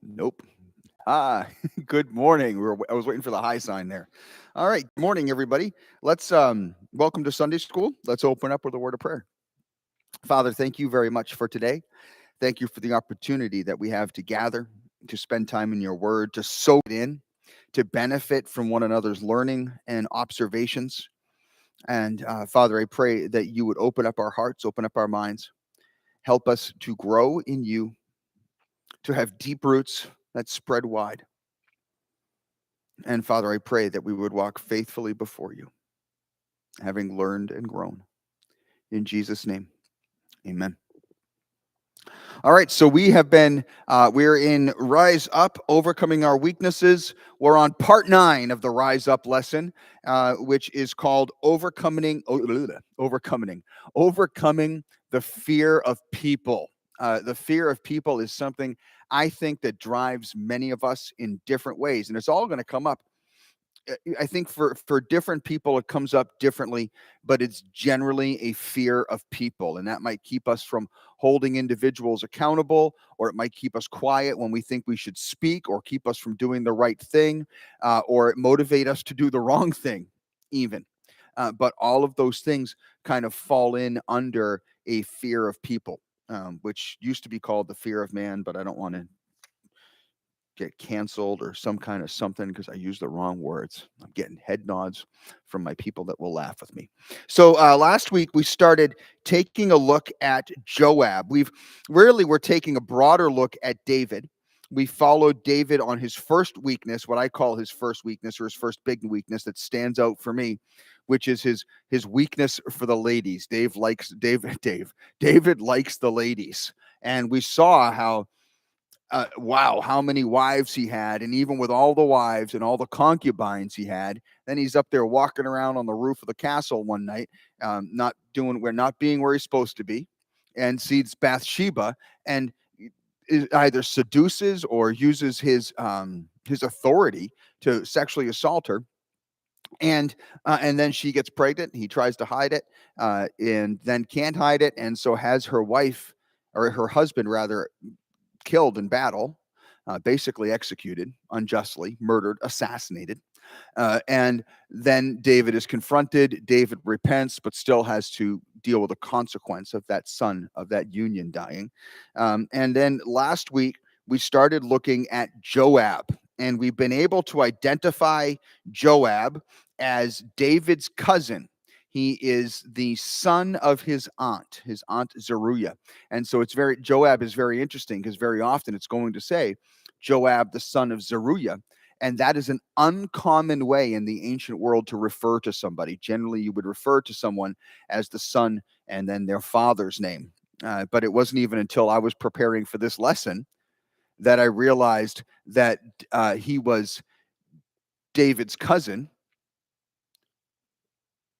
Nope. Ah, good morning. I was waiting for the high sign there. All right. Good morning, everybody. Let's welcome to Sunday school. Let's open up with a word of prayer. Father, thank you very much for today. Thank you for the opportunity that we have to gather, to spend time in your word, to soak it in, to benefit from one another's learning and observations. And Father, I pray that you would open up our hearts, open up our minds, help us to grow in you, to have deep roots that spread wide. And Father, I pray that we would walk faithfully before you, having learned and grown. In Jesus' name, amen. All right, so we're in Rise Up, Overcoming Our Weaknesses. We're on part 9 of the Rise Up lesson, which is called Overcoming the Fear of People. The fear of people is something I think that drives many of us in different ways, and it's all going to come up. I think for different people it comes up differently, but it's generally a fear of people, and that might keep us from holding individuals accountable, or it might keep us quiet when we think we should speak, or keep us from doing the right thing, or motivate us to do the wrong thing, even. But all of those things kind of fall in under a fear of people, which used to be called the fear of man, but I don't want to get canceled or some kind of something because I use the wrong words. I'm getting head nods from my people that will laugh with me. So last week we started taking a look at Joab. We're taking a broader look at David. We followed David on his first weakness, what I call his first weakness or his first big weakness that stands out for me, which is his weakness for the ladies. David likes the ladies, and we saw how wow, how many wives he had. And even with all the wives and all the concubines he had, then he's up there walking around on the roof of the castle one night, not being where he's supposed to be, and sees Bathsheba and either seduces or uses his authority to sexually assault her. And then she gets pregnant. He tries to hide it, and then can't hide it, and so has her wife, or her husband rather, killed in battle, basically executed unjustly, murdered, assassinated. And then David is confronted. David repents, but still has to deal with the consequence of that son of that union dying. And then last week, we started looking at Joab, and we've been able to identify Joab as David's cousin. He is the son of his aunt Zeruiah. And so Joab is very interesting because very often it's going to say Joab, the son of Zeruiah. And that is an uncommon way in the ancient world to refer to somebody. Generally, you would refer to someone as the son and then their father's name. But it wasn't even until I was preparing for this lesson that I realized that he was David's cousin.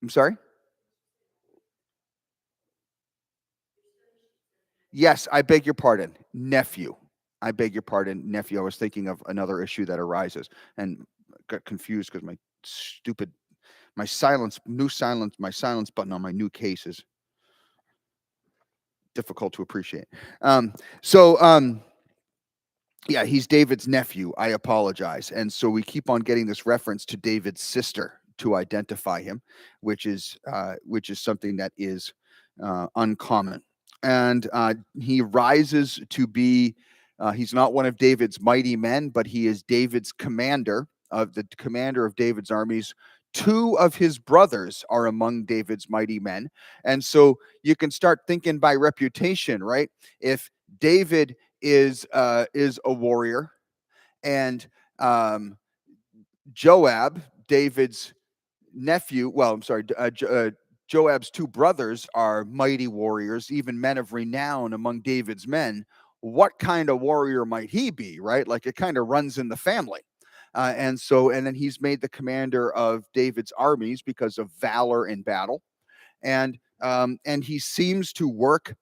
I'm sorry? Yes, I beg your pardon, nephew. I beg your pardon, nephew. I was thinking of another issue that arises and got confused because stupid, my silence button on my new case is difficult to appreciate. Um, so, yeah, he's David's nephew. I apologize. And so we keep on getting this reference to David's sister to identify him, which is something that is uncommon. And he rises to be. He's not one of David's mighty men, but he is David's commander of David's armies. Two of his brothers are among David's mighty men. And so you can start thinking by reputation, right? If David is a warrior, and um, Joab, David's nephew, well, I'm sorry, Joab's two brothers are mighty warriors, even men of renown among David's men. What kind of warrior might he be, right? Like it kind of runs in the family. And then he's made the commander of David's armies because of valor in battle. And he seems to work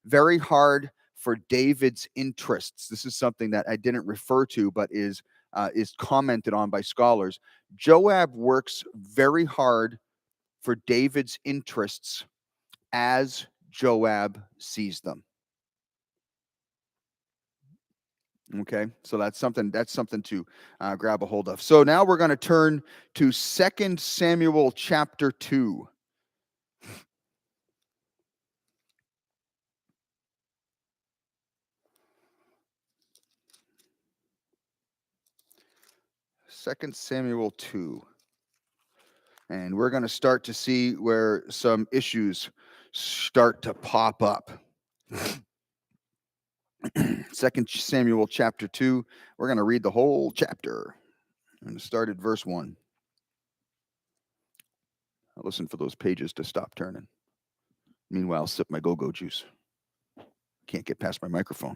very hard for David's interests. This is something that I didn't refer to, but is commented on by scholars. Joab works very hard for David's interests as Joab sees them. Okay, so that's something to grab a hold of. So now we're going to turn to Second Samuel chapter 2. Second Samuel 2. And we're going to start to see where some issues start to pop up. Second Samuel chapter 2. We're going to read the whole chapter. I'm going to start at verse 1. I'll listen for those pages to stop turning. Meanwhile, sip my go-go juice. Can't get past my microphone.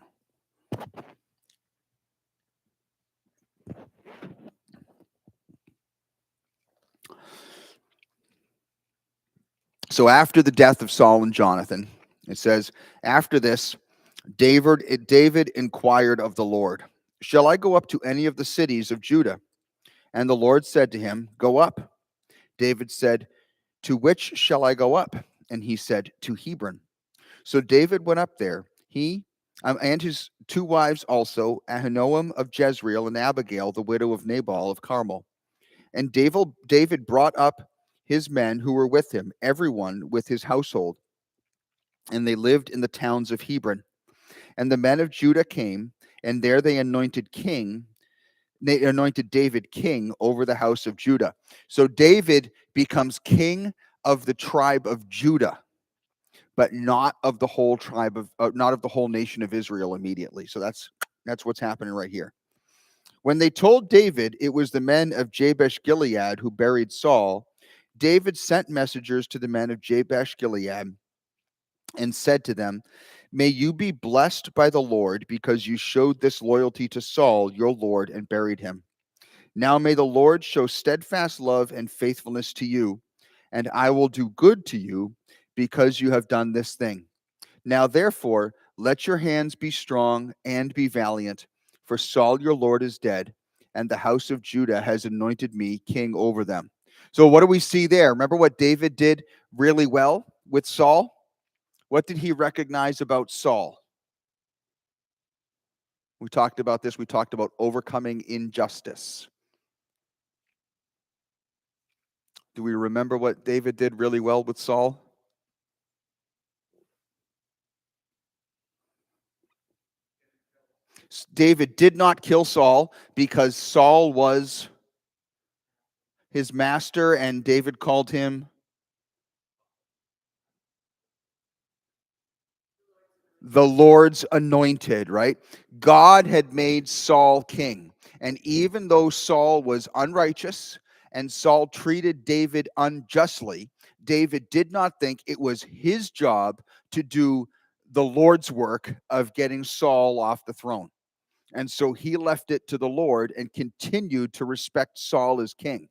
So after the death of Saul and Jonathan, it says, after this, David inquired of the Lord, shall I go up to any of the cities of Judah? And the Lord said to him, go up. David said, to which shall I go up? And he said, to Hebron. So David went up there, he and his two wives also, Ahinoam of Jezreel and Abigail, the widow of Nabal of Carmel. And David brought up his men who were with him, everyone with his household, and they lived in the towns of Hebron. And the men of Judah came, and there they anointed David king over the house of Judah. So David becomes king of the tribe of Judah, but not of the whole not of the whole nation of Israel immediately. So that's what's happening right here. When they told David it was the men of Jabesh Gilead who buried Saul, David sent messengers to the men of Jabesh Gilead and said to them, may you be blessed by the Lord, because you showed this loyalty to Saul, your Lord, and buried him. Now may the Lord show steadfast love and faithfulness to you, and I will do good to you, because you have done this thing. Now therefore, let your hands be strong and be valiant, for Saul your Lord is dead, and the house of Judah has anointed me king over them. So what do we see there? Remember what David did really well with Saul? What did he recognize about Saul? We talked about this. We talked about overcoming injustice. Do we remember what David did really well with Saul? David did not kill Saul because Saul was his master, and David called him the Lord's anointed, right? God had made Saul king. And even though Saul was unrighteous and Saul treated David unjustly, David did not think it was his job to do the Lord's work of getting Saul off the throne. And so he left it to the Lord and continued to respect Saul as king.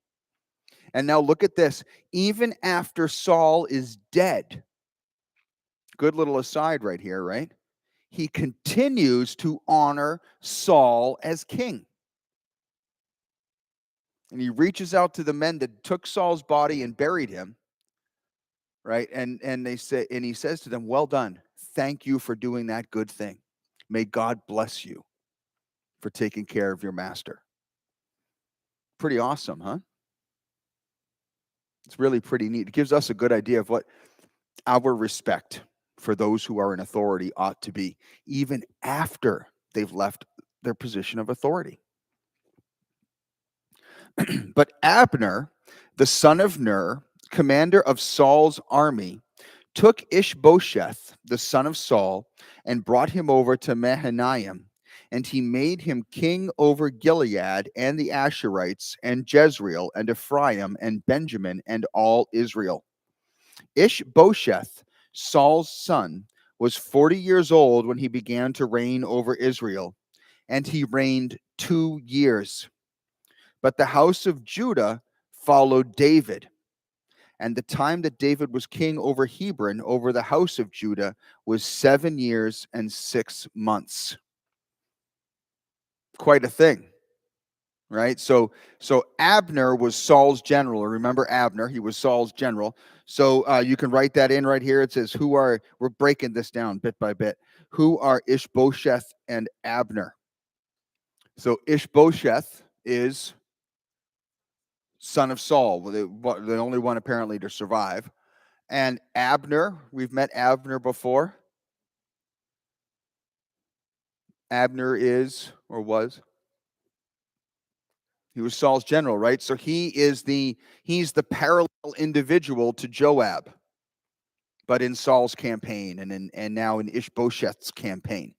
And now look at this. Even after Saul is dead, good little aside right here, right? He continues to honor Saul as king. And he reaches out to the men that took Saul's body and buried him, right? And he says to them, well done. Thank you for doing that good thing. May God bless you for taking care of your master. Pretty awesome, huh? It's really pretty neat. It gives us a good idea of what our respect for those who are in authority ought to be, even after they've left their position of authority. But Abner, the son of Ner, commander of Saul's army, took Ishbosheth, the son of Saul, and brought him over to Mahanaim, and he made him king over Gilead and the Asherites and Jezreel and Ephraim and Benjamin and all Israel. Ishbosheth, Saul's son, was 40 years old when he began to reign over Israel, and he reigned 2 years. But the house of Judah followed David. And the time that David was king over Hebron, over the house of Judah, was 7 years and 6 months. Quite a thing, right? So Abner was Saul's general. Remember Abner? He was Saul's general. So you can write that in right here. It says, we're breaking this down bit by bit. Who are Ishbosheth and Abner? So Ishbosheth is son of Saul, the only one apparently to survive. And Abner, we've met Abner before. Abner is or was, he was Saul's general, right? So he's the parallel individual to Joab, but in Saul's campaign and now in Ishbosheth's campaign.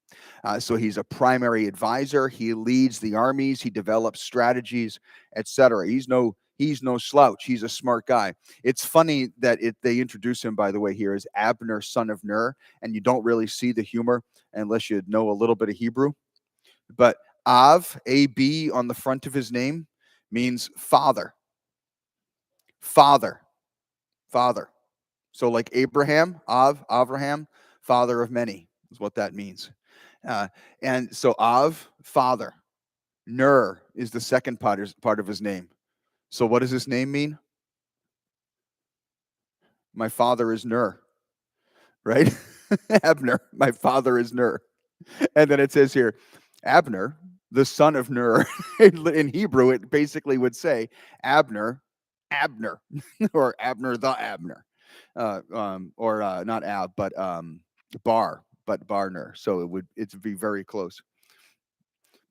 So he's a primary advisor. He leads the armies. He develops strategies, etc. He's no slouch. He's a smart guy. It's funny that they introduce him, by the way, here as Abner, son of Ner, and you don't really see the humor unless you know a little bit of Hebrew. But Av, A-B, on the front of his name means father. Father. Father. So like Abraham, Avraham, father of many is what that means. Uh, and so Av, father. Ner is the second part of his name. So what does his name mean? My father is Ner, right? Abner, my father is Ner. And then it says here, Abner, the son of Ner. In Hebrew, it basically would say Abner, Abner, or Abner the Abner, or not Ab, but Bar, but Barner. So it'd be very close,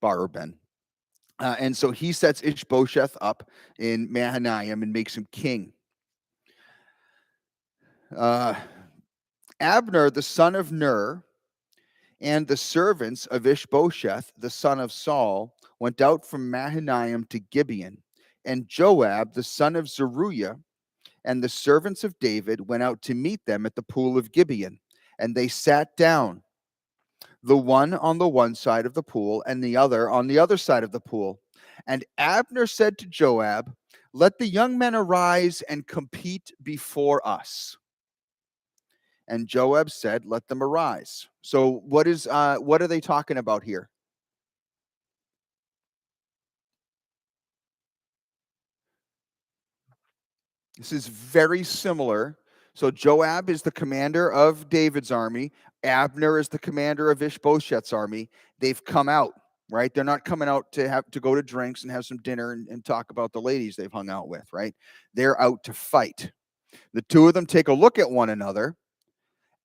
Bar or Ben. And so he sets Ishbosheth up in Mahanaim and makes him king. Uh, Abner, the son of Ner, and the servants of Ishbosheth, the son of Saul, went out from Mahanaim to Gibeon. And Joab, the son of Zeruiah, and the servants of David went out to meet them at the pool of Gibeon. And they sat down, the one on the one side of the pool and the other on the other side of the pool. And Abner said to Joab, "Let the young men arise and compete before us." And Joab said, "Let them arise." So what are they talking about here? This is very similar. So Joab is the commander of David's army. Abner is the commander of Ishbosheth's army. They've come out, right? They're not coming out to go to drinks and have some dinner and talk about the ladies they've hung out with, right? They're out to fight. The two of them take a look at one another,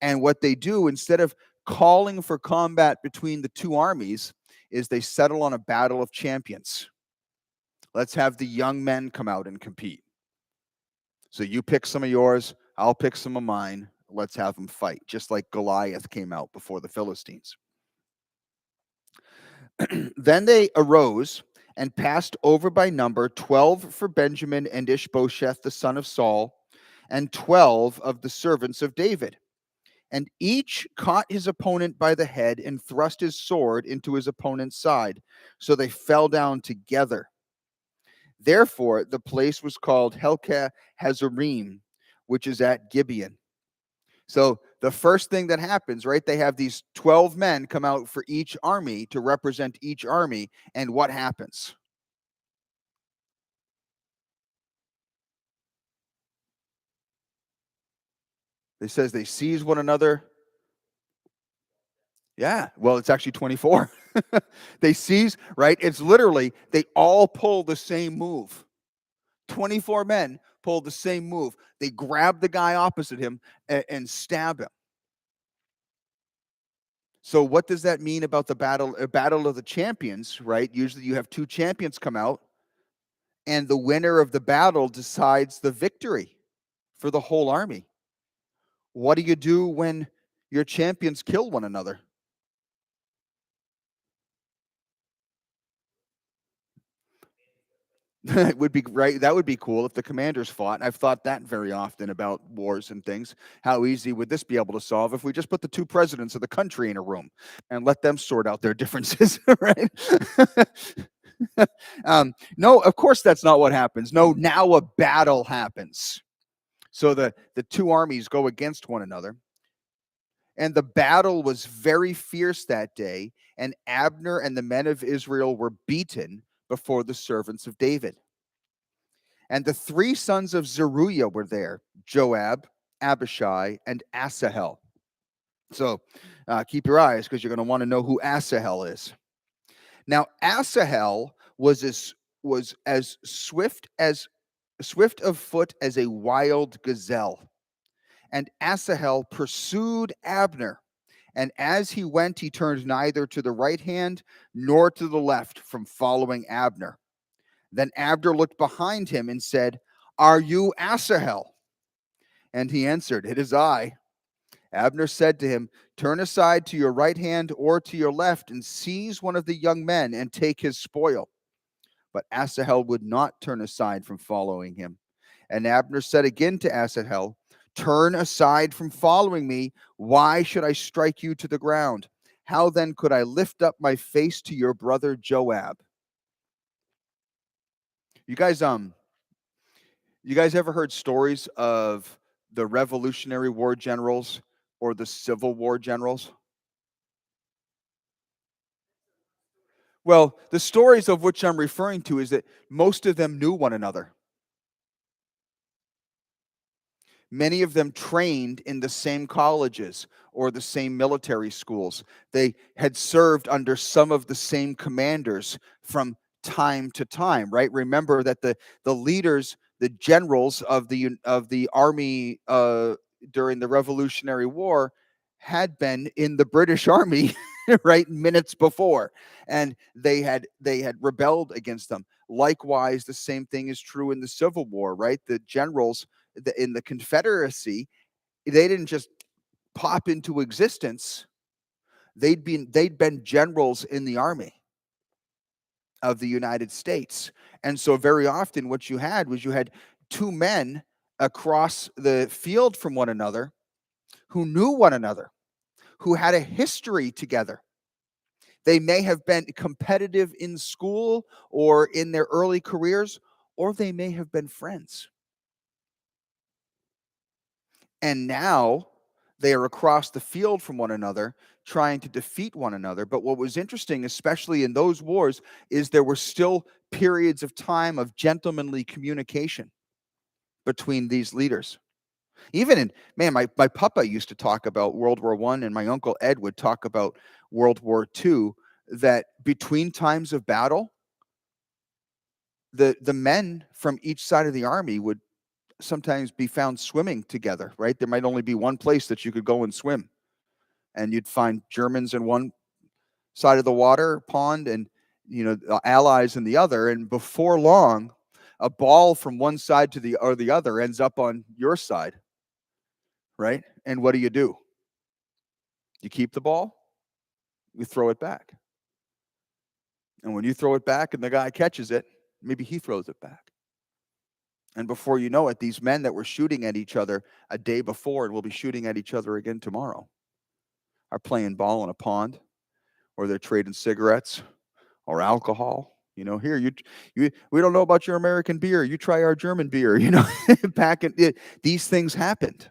and what they do, instead of calling for combat between the two armies, is they settle on a battle of champions. Let's have the young men come out and compete. So you pick some of yours, I'll pick some of mine. Let's have them fight, just like Goliath came out before the Philistines. Then they arose and passed over by number 12 for Benjamin and Ishbosheth, the son of Saul, and 12 of the servants of David. And each caught his opponent by the head and thrust his sword into his opponent's side. So they fell down together. Therefore, the place was called Helkah Hazarim, which is at Gibeon. So the first thing that happens, right, they have these 12 men come out for each army to represent each army. And what happens? It says they seize one another. Yeah, well, it's actually 24. They seize, right? It's literally, they all pull the same move. 24 men pull the same move. They grab the guy opposite him and stab him. So what does that mean about the battle of the champions, right? Usually you have two champions come out, and the winner of the battle decides the victory for the whole army. What do you do when your champions kill one another? It would be right. That would be cool if the commanders fought. I've thought that very often about wars and things. How easy would this be able to solve if we just put the two presidents of the country in a room and let them sort out their differences, right? No, of course that's not what happens. No, now a battle happens. So the two armies go against one another. And the battle was very fierce that day, and Abner and the men of Israel were beaten before the servants of David. And the three sons of Zeruiah were there: Joab, Abishai, and Asahel. So keep your eyes, because you're going to want to know who Asahel is. Now Asahel was as swift of foot as a wild gazelle. And Asahel pursued Abner. And as he went, he turned neither to the right hand nor to the left from following Abner. Then Abner looked behind him and said, "Are you Asahel?" And he answered, "It is I." Abner said to him, "Turn aside to your right hand or to your left and seize one of the young men and take his spoil." But Asahel would not turn aside from following him. And Abner said again to Asahel, "Turn aside from following me. Why should I strike you to the ground? How then could I lift up my face to your brother Joab?" You guys, you guys ever heard stories of the Revolutionary War generals or the Civil War generals? Well, the stories of which I'm referring to is that most of them knew one another. Many of them trained in the same colleges or the same military schools. They had served under some of the same commanders from time to time, right? Remember that the leaders, the generals of the army during the Revolutionary War had been in the British Army right minutes before, and they had rebelled against them. Likewise, the same thing is true in the Civil War, right? The generals in the Confederacy, they didn't just pop into existence. They'd been generals in the army of the United States. And so very often what you had two men across the field from one another who knew one another, who had a history together. They may have been competitive in school or in their early careers, or they may have been friends. And now they are across the field from one another, trying to defeat one another. But what was interesting, especially in those wars, is there were still periods of time of gentlemanly communication between these leaders. Even in, man, my papa used to talk about World War I, and my uncle Ed would talk about World War II, that between times of battle, the men from each side of the army would sometimes be found swimming together, right? There might only be one place that you could go and swim, and you'd find Germans in one side of the water pond and allies in the other, and before long a ball from one side to the other ends up on your side, right? And what do? You keep the ball, you throw it back. And when you throw it back and the guy catches it, maybe he throws it back. And before you know it, these men that were shooting at each other a day before and will be shooting at each other again tomorrow are playing ball in a pond, or they're trading cigarettes or alcohol. Here, we don't know about your American beer. You try our German beer. Back in it, these things happened.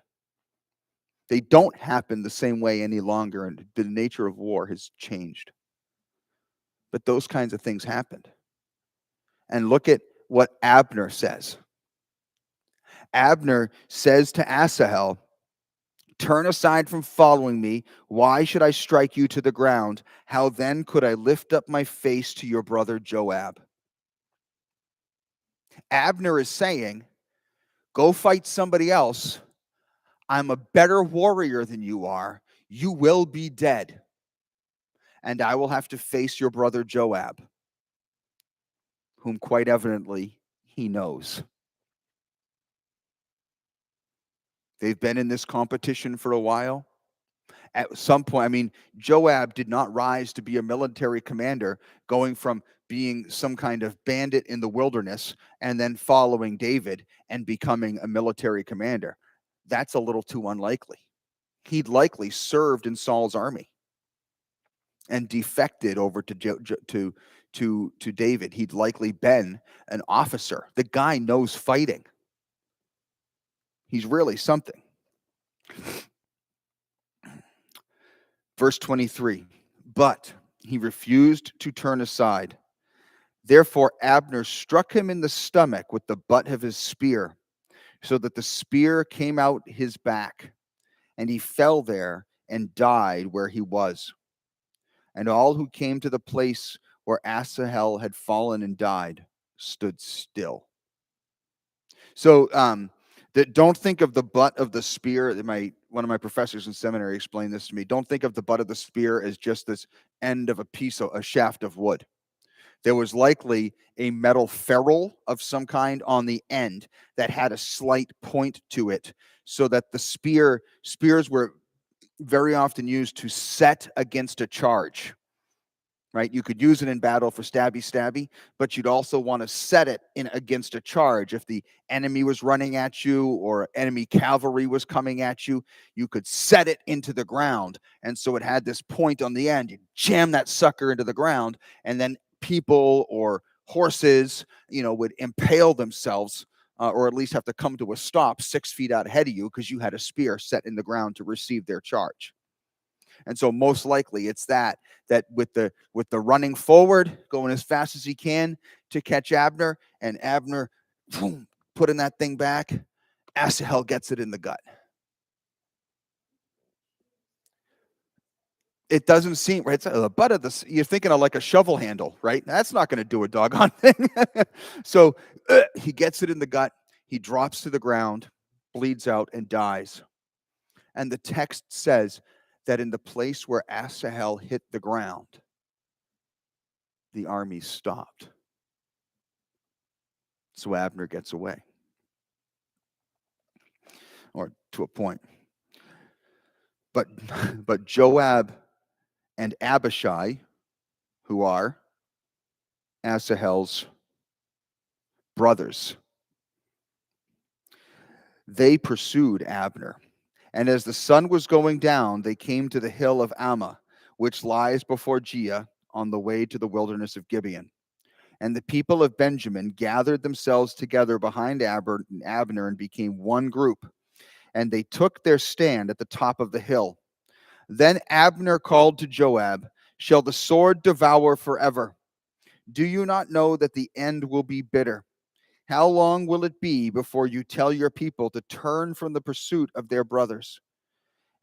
They don't happen the same way any longer, and the nature of war has changed. But those kinds of things happened. And look at what Abner says. Abner says to Asahel, "Turn aside from following me. Why should I strike you to the ground? How then could I lift up my face to your brother Joab?" Abner is saying, go fight somebody else. I'm a better warrior than you are. You will be dead. And I will have to face your brother Joab, whom quite evidently he knows. They've been in this competition for a while. At some point, I mean, Joab did not rise to be a military commander, going from being some kind of bandit in the wilderness and then following David and becoming a military commander. That's a little too unlikely. He'd likely served in Saul's army and defected over to David. He'd likely been an officer. The guy knows fighting. He's really something. Verse 23, but he refused to turn aside. Therefore Abner struck him in the stomach with the butt of his spear, so that the spear came out his back, and he fell there and died where he was. And all who came to the place where Asahel had fallen and died stood still. So don't think of the butt of the spear. One of my professors in seminary explained this to me. Don't think of the butt of the spear as just this end of a shaft of wood. There was likely a metal ferrule of some kind on the end that had a slight point to it, so that the spears were very often used to set against a charge. Right? You could use it in battle for stabby, but you'd also want to set it in against a charge. If the enemy was running at you or enemy cavalry was coming at you, you could set it into the ground. And so it had this point on the end. You jam that sucker into the ground, and then people or horses, would impale themselves, or at least have to come to a stop 6 feet out ahead of you because you had a spear set in the ground to receive their charge. And so most likely it's that with the running forward, going as fast as he can to catch Abner, and Abner boom, putting that thing back, Asahel gets it in the gut. It doesn't seem right. It's the butt of the. You're thinking of like a shovel handle, right? That's not going to do a doggone thing. So he gets it in the gut. He drops to the ground, bleeds out, and dies. And the text says that in the place where Asahel hit the ground, the army stopped. So Abner gets away, or to a point. But Joab and Abishai, who are Asahel's brothers, they pursued Abner. And as the sun was going down, they came to the hill of Ammah, which lies before Giah on the way to the wilderness of Gibeon. And the people of Benjamin gathered themselves together behind Abner and became one group. And they took their stand at the top of the hill. Then Abner called to Joab, "Shall the sword devour forever? Do you not know that the end will be bitter? How long will it be before you tell your people to turn from the pursuit of their brothers?"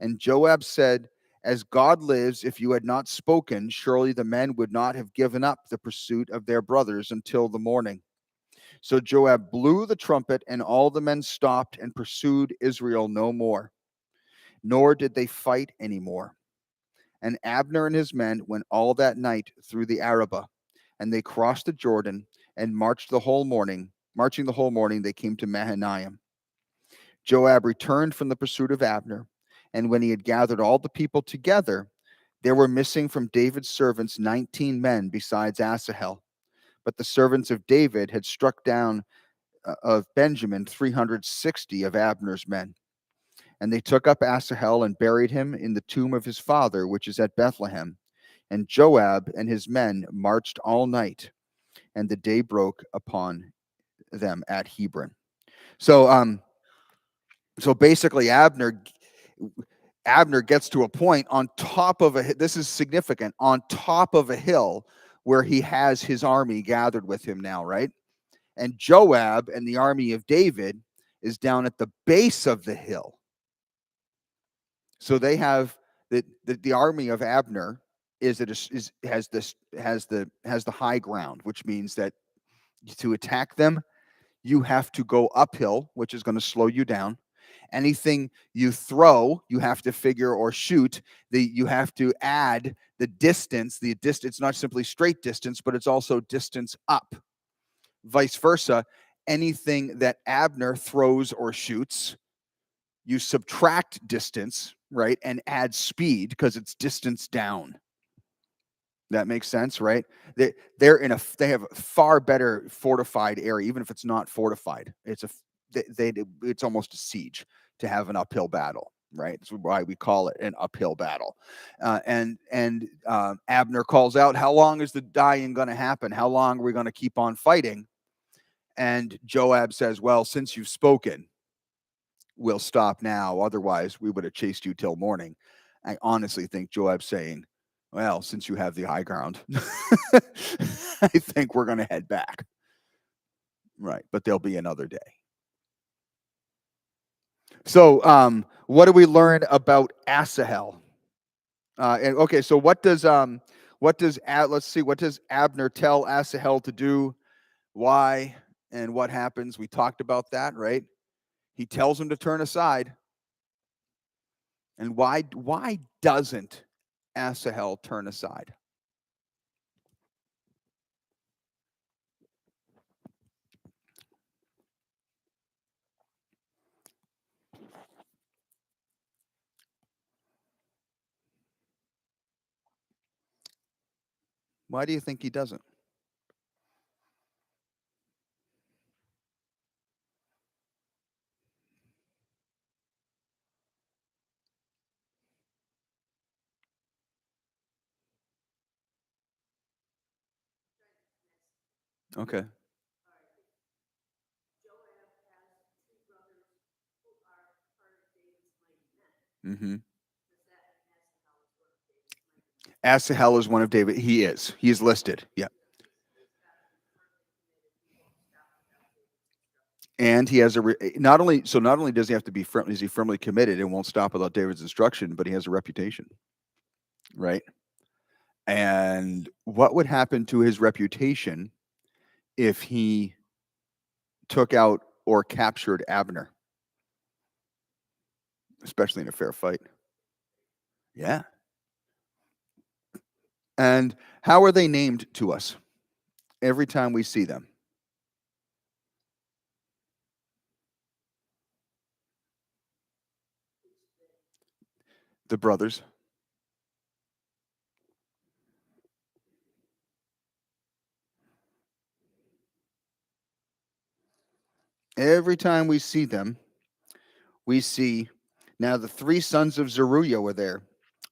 And Joab said, "As God lives, if you had not spoken, surely the men would not have given up the pursuit of their brothers until the morning." So Joab blew the trumpet, and all the men stopped and pursued Israel no more, nor did they fight any more. And Abner and his men went all that night through the Arabah, and they crossed the Jordan and marching the whole morning, they came to Mahanaim. Joab returned from the pursuit of Abner, and when he had gathered all the people together, there were missing from David's servants 19 men besides Asahel. But the servants of David had struck down of Benjamin 360 of Abner's men. And they took up Asahel and buried him in the tomb of his father, which is at Bethlehem. And Joab and his men marched all night, and the day broke upon them at Hebron. So basically Abner gets to a point on top of this is significant, on top of a hill where he has his army gathered with him now, right? And Joab and the army of David is down at the base of the hill. So they have the army of Abner has the high ground, which means that to attack them, you have to go uphill, which is going to slow you down. Anything you throw, you have to figure, or shoot, you have to add the distance. It's not simply straight distance, but it's also distance up. Vice versa, anything that Abner throws or shoots, you subtract distance, right, and add speed because it's distance down. That makes sense, right? They have a far better fortified area, even if it's not fortified. It's almost a siege to have an uphill battle, right? That's why we call it an uphill battle. And Abner calls out, "How long is the dying going to happen? How long are we going to keep on fighting?" And Joab says, "Well, since you've spoken, we'll stop now. Otherwise, we would have chased you till morning." I honestly think Joab's saying, "Well, since you have the high ground, I think we're going to head back." Right. But there'll be another day. So what do we learn about Asahel? So what does let's see, what does Abner tell Asahel to do? Why and what happens? We talked about that, right? He tells him to turn aside. And why doesn't Asahel turn aside? Why do you think he doesn't? Okay. Mm-hmm. Asahel is one of David. He is. He is listed. Yeah. And he has not only does he have to be is he firmly committed and won't stop without David's instruction, but he has a reputation, right? And what would happen to his reputation if he took out or captured Abner, especially in a fair fight? Yeah. And how are they named to us every time we see them? The brothers. Every time we see them, we see now the three sons of Zeruiah were there: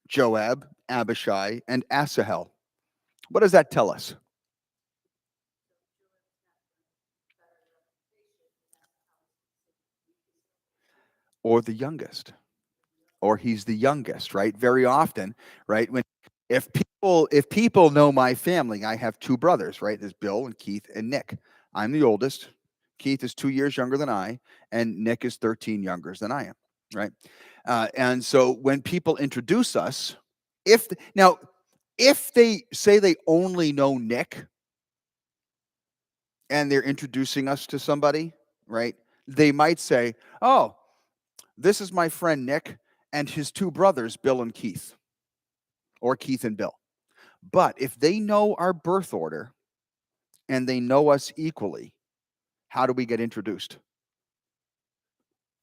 Joab, Abishai, and Asahel. What does that tell us? Or the youngest, or he's the youngest, right? Very often, right? When if people know my family, I have two brothers, right? There's Bill and Keith and Nick. I'm the oldest. Keith is 2 years younger than I, and Nick is 13 younger than I am, right? And so when people introduce us, now if they say they only know Nick and they're introducing us to somebody, right? They might say, "Oh, this is my friend Nick and his two brothers, Bill and Keith, or Keith and Bill." But if they know our birth order and they know us equally, how do we get introduced?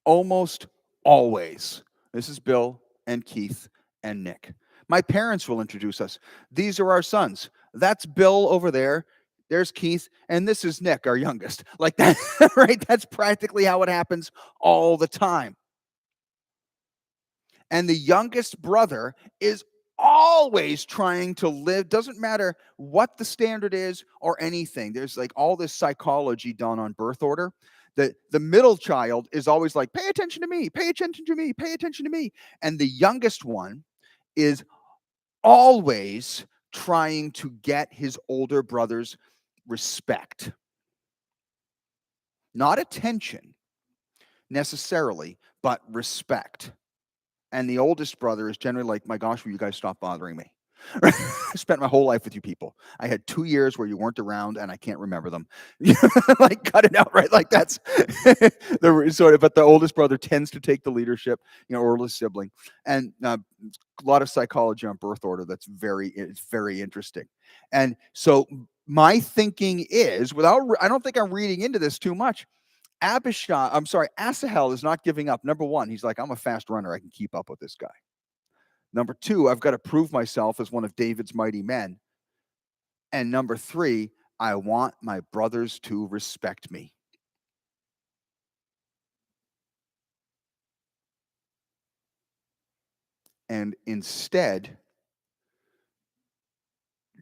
Almost always. This is Bill and Keith and Nick. My parents will introduce us. These are our sons. That's Bill over there. There's Keith, and this is Nick, our youngest. Like that, right? That's practically how it happens all the time. And the youngest brother is always trying to live, doesn't matter what the standard is or anything. There's like all this psychology done on birth order. The middle child is always like, pay attention to me, pay attention to me, pay attention to me. And the youngest one is always trying to get his older brother's respect, not attention necessarily, but respect. And the oldest brother is generally like, my gosh, will you guys stop bothering me? I spent my whole life with you people. I had 2 years where you weren't around and I can't remember them. Like, cut it out, right? Like, that's the sort of, but the oldest brother tends to take the leadership, oldest sibling. And a lot of psychology on birth order it's very interesting. And so my thinking is, I don't think I'm reading into this too much. Asahel is not giving up. Number one, he's like, I'm a fast runner. I can keep up with this guy. Number two, I've got to prove myself as one of David's mighty men. And number three, I want my brothers to respect me. And instead,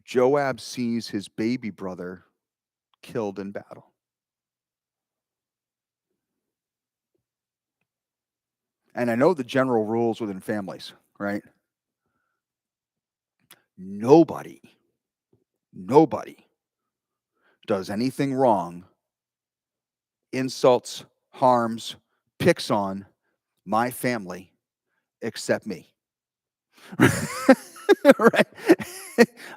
Joab sees his baby brother killed in battle. And I know the general rules within families, right? Nobody does anything wrong, insults, harms, picks on my family except me. Right?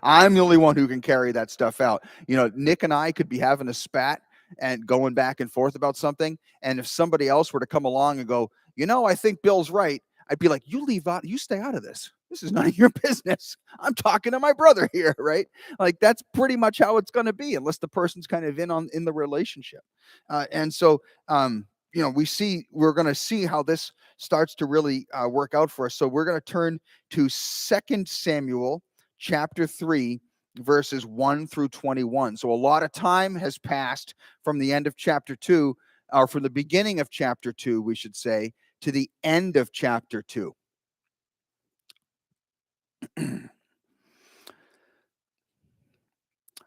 I'm the only one who can carry that stuff out. Nick and I could be having a spat and going back and forth about something. And if somebody else were to come along and go, I think Bill's right, I'd be like, you stay out of this. This is none of your business. I'm talking to my brother here, right? Like that's pretty much how it's going to be, unless the person's kind of in the relationship. And so, we're going to see how this starts to really work out for us. So we're going to turn to Second Samuel chapter 3, verses 1 through 21. So a lot of time has passed from the end of chapter 2, or from the beginning of chapter 2, we should say, to the end of chapter 2.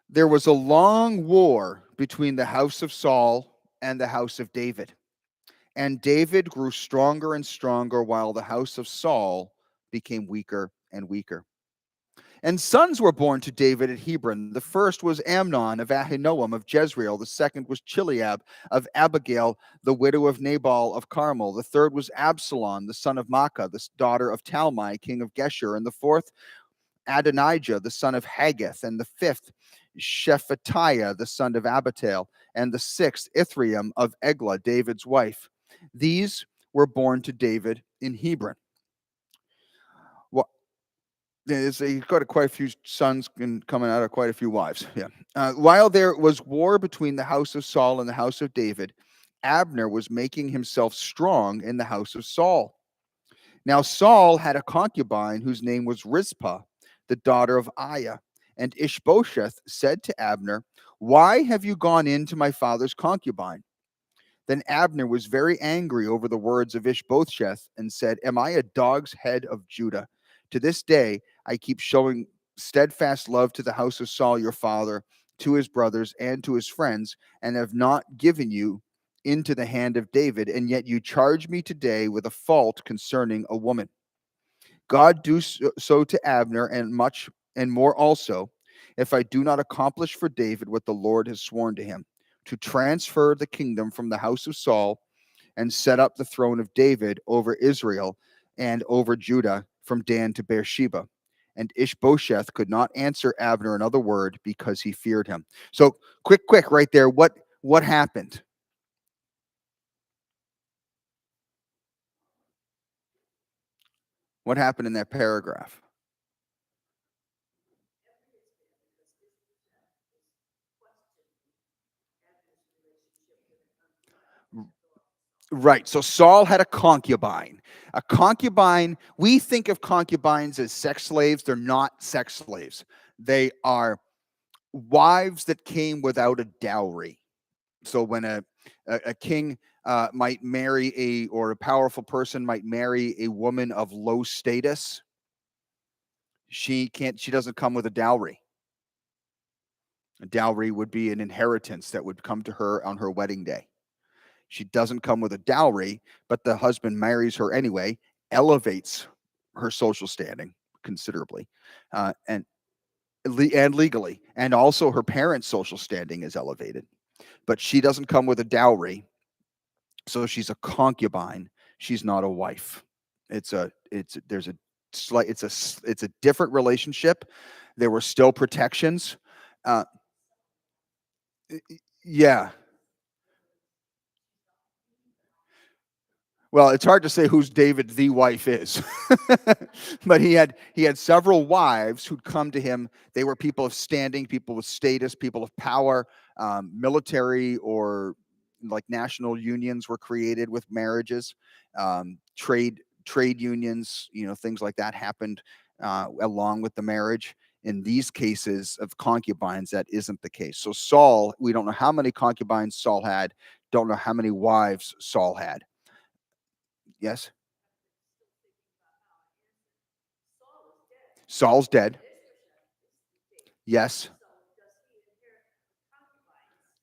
There was a long war between the house of Saul and the house of David. And David grew stronger and stronger, while the house of Saul became weaker and weaker. And sons were born to David at Hebron. The first was Amnon of Ahinoam of Jezreel. The second was Chileab of Abigail, the widow of Nabal of Carmel. The third was Absalom, the son of Maacah, the daughter of Talmai, king of Geshur. And the fourth, Adonijah, the son of Haggith. And the fifth, Shephatiah, the son of Abital. And the sixth, Ithream of Eglah, David's wife. These were born to David in Hebron. He's got quite a few sons and coming out of quite a few wives. Yeah. While there was war between the house of Saul and the house of David, Abner was making himself strong in the house of Saul. Now Saul had a concubine whose name was Rizpah, the daughter of Aiah. And Ishbosheth said to Abner, "Why have you gone in to my father's concubine?" Then Abner was very angry over the words of Ishbosheth and said, "Am I a dog's head of Judah? To this day, I keep showing steadfast love to the house of Saul your father, to his brothers, and to his friends, and have not given you into the hand of David, and yet you charge me today with a fault concerning a woman. God do so to Abner, and much and more also, if I do not accomplish for David what the Lord has sworn to him, to transfer the kingdom from the house of Saul and set up the throne of David over Israel and over Judah from Dan to Beersheba." And Ishbosheth could not answer Abner another word, because he feared him. So quick, right there. What happened? What happened in that paragraph? Right. So Saul had a concubine. A concubine, we think of concubines as sex slaves. They're not sex slaves. They are wives that came without a dowry. So when a king might marry or a powerful person might marry a woman of low status, she doesn't come with a dowry. A dowry would be an inheritance that would come to her on her wedding day. She doesn't come with a dowry, but the husband marries her anyway, elevates her social standing considerably, and legally, and also her parents' social standing is elevated. But she doesn't come with a dowry, so she's a concubine. She's not a wife. There's a slight it's a different relationship. There were still protections. Uh, yeah. Well, it's hard to say who's David the wife is, but he had several wives who'd come to him. They were people of standing, people with status, people of power. Military or like national unions were created with marriages. Trade unions, things like that happened along with the marriage. In these cases of concubines, that isn't the case. So Saul, we don't know how many concubines Saul had. Don't know how many wives Saul had. Yes. Saul's dead. Yes.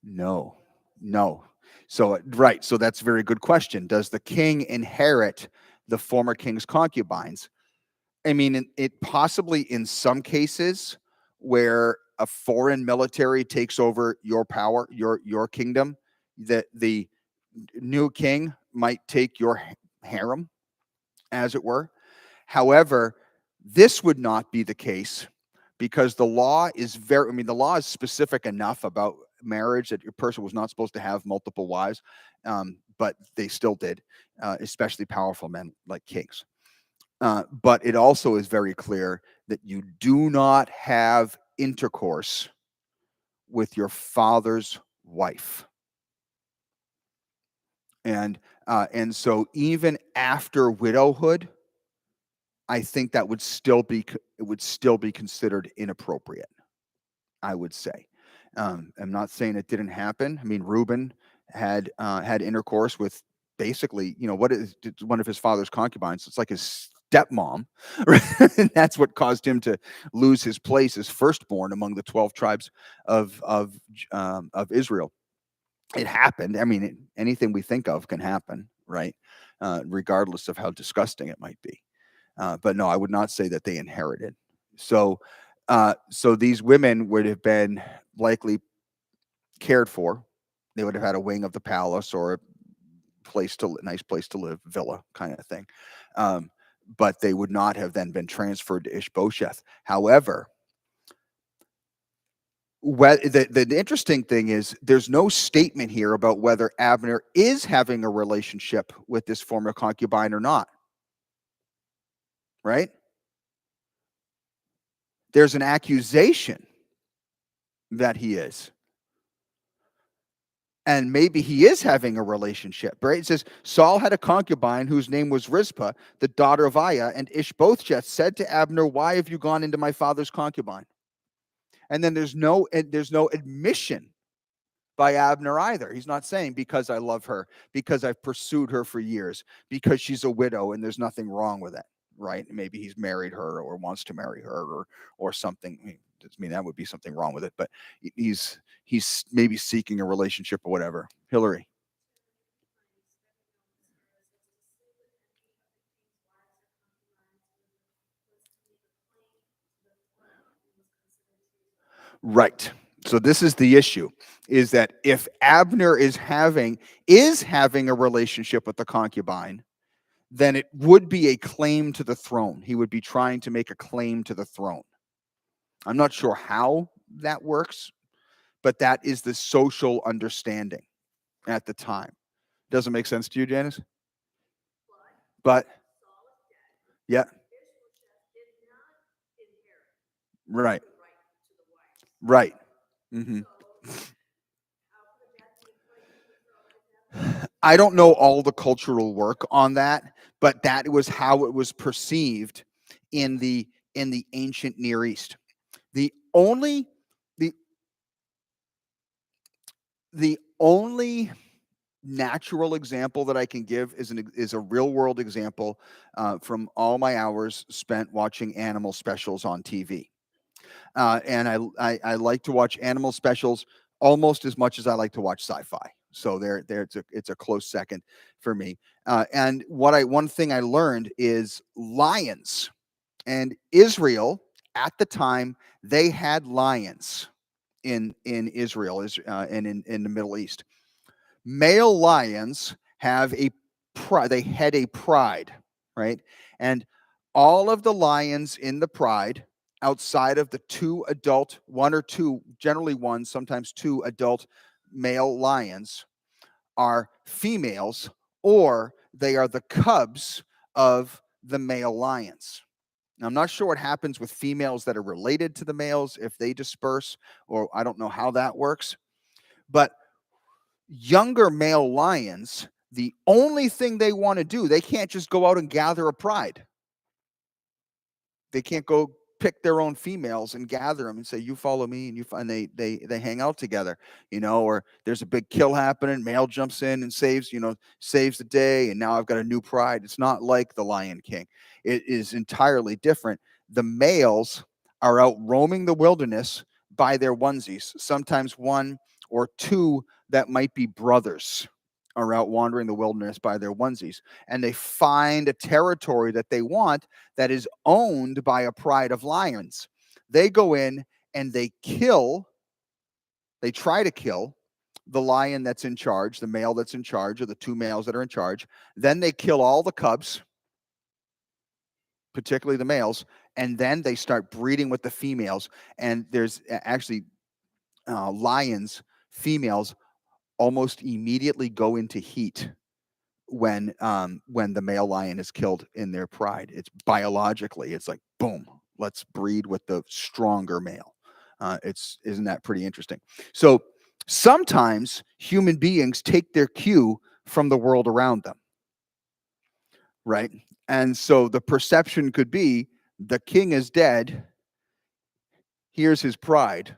No. No. So right. So that's a very good question. Does the king inherit the former king's concubines? I mean, it possibly in some cases where a foreign military takes over your power, your kingdom, that the new king might take your harem, as it were. However, this would not be the case because the law is the law is specific enough about marriage that your person was not supposed to have multiple wives, but they still did, especially powerful men like kings. But it also is very clear that you do not have intercourse with your father's wife. And so even after widowhood, I think that it would still be considered inappropriate, I would say. I'm not saying it didn't happen. I mean, Reuben had intercourse with basically, what is one of his father's concubines? It's like his stepmom, right? And that's what caused him to lose his place as firstborn among the 12 tribes of Israel. It happened. I mean, anything we think of can happen, right? Regardless of how disgusting it might be. But no, I would not say that they inherited. So these women would have been likely cared for. They would have had a wing of the palace or a nice place to live, villa kind of thing. But they would not have then been transferred to Ishbosheth. However, the interesting thing is there's no statement here about whether Abner is having a relationship with this former concubine or not. Right? There's an accusation that he is. And maybe he is having a relationship, right? It says, Saul had a concubine whose name was Rizpah, the daughter of Aiah, and Ishbosheth said to Abner, "Why have you gone into my father's concubine?" And then there's no admission by Abner either. He's not saying because I love her, because I've pursued her for years, because she's a widow and there's nothing wrong with it, right? Maybe he's married her or wants to marry her or something. I mean, that would be something wrong with it, but he's maybe seeking a relationship or whatever. Hillary. Right. So this is the issue, is that if Abner is having a relationship with the concubine, then it would be a claim to the throne. He would be trying to make a claim to the throne. I'm not sure how that works, but that is the social understanding at the time. Doesn't make sense to you, Janice? But yeah, right, right. hmm I don't know all the cultural work on that, but that was how it was perceived in the ancient Near East. The only the the only natural example that I can give is a real world example from all my hours spent watching animal specials on TV. And I like to watch animal specials almost as much as I like to watch sci-fi. So there it's a close second for me. And one thing I learned is lions and Israel at the time, they had lions in Israel and in the Middle East. Male lions have a pride. They had a pride, right? And all of the lions in the pride, outside of the one or two, generally one, sometimes two adult male lions, are females, or they are the cubs of the male lions. Now, I'm not sure what happens with females that are related to the males if they disperse, or I don't know how that works. But younger male lions, the only thing they want to do, they can't just go out and gather a pride. They can't go pick their own females and gather them and say, "You follow me," and they hang out together, or there's a big kill happening, male jumps in and saves the day, and now I've got a new pride. It's not like the Lion King. It is entirely different. The males are out roaming the wilderness by their onesies, sometimes one or two that might be brothers are out wandering the wilderness by their onesies, and they find a territory that they want that is owned by a pride of lions. They go in and they try to kill the lion that's in charge, the male that's in charge, or the two males that are in charge. Then they kill all the cubs, particularly the males, and then they start breeding with the females. And there's actually lions, females almost immediately go into heat when the male lion is killed in their pride. It's biologically, it's like boom, let's breed with the stronger male. It's Isn't that pretty interesting? So sometimes human beings take their cue from the world around them, right? And so the perception could be the king is dead. Here's his pride,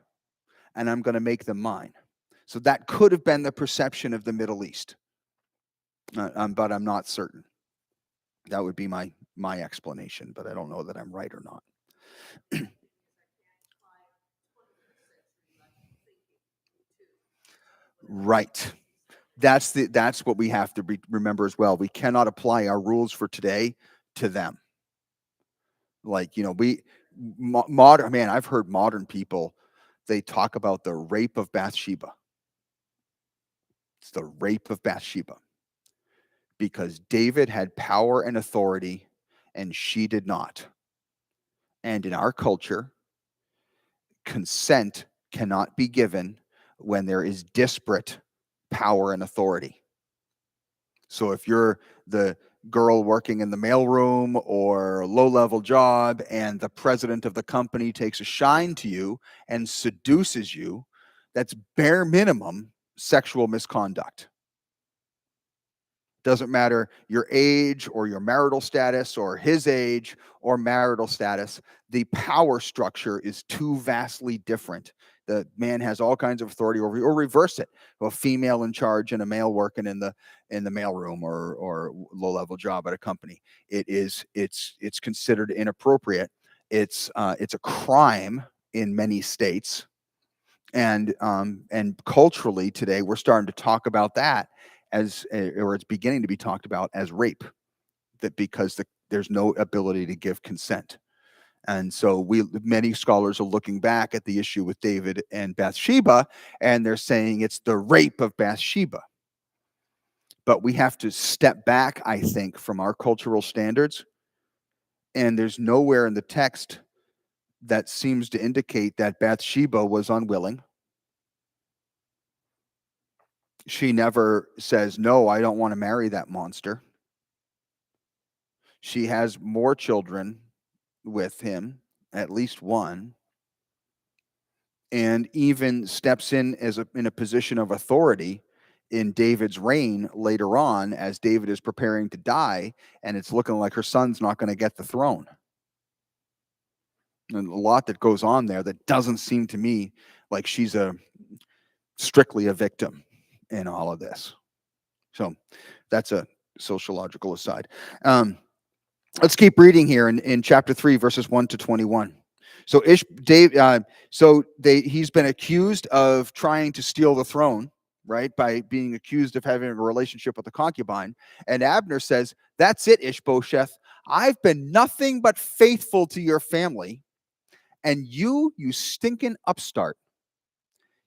and I'm going to make them mine. So that could have been the perception of the Middle East, but I'm not certain. That would be my explanation, but I don't know that I'm right or not. Right. That's what we have to remember as well. We cannot apply our rules for today to them. Like, modern man, I've heard modern people, they talk about the rape of Bathsheba. It's the rape of Bathsheba because David had power and authority and she did not. And in our culture, consent cannot be given when there is disparate power and authority. So if you're the girl working in the mailroom or a low-level job and the president of the company takes a shine to you and seduces you, that's bare minimum sexual misconduct. Doesn't matter your age or your marital status or his age or marital status. The power structure is too vastly different. The man has all kinds of authority over you, or reverse it. A female in charge and a male working in the mailroom or low level job at a company. It's considered inappropriate. It's a crime in many states, and culturally today we're starting to talk about that or it's beginning to be talked about as rape, that because there's no ability to give consent. And so many scholars are looking back at the issue with David and Bathsheba, and they're saying it's the rape of Bathsheba. But we have to step back, I think, from our cultural standards. And there's nowhere in the text that seems to indicate that Bathsheba was unwilling. She never says, no, I don't want to marry that monster. She has more children with him, at least one, and even steps in in a position of authority in David's reign later on as David is preparing to die, and it's looking like her son's not going to get the throne. And a lot that goes on there that doesn't seem to me like she's strictly a victim in all of this. So that's a sociological aside. Let's keep reading here in chapter 3, verses 1 to 21. So he's been accused of trying to steal the throne, right? By being accused of having a relationship with a concubine. And Abner says, that's it, Ishbosheth. I've been nothing but faithful to your family. And you stinking upstart,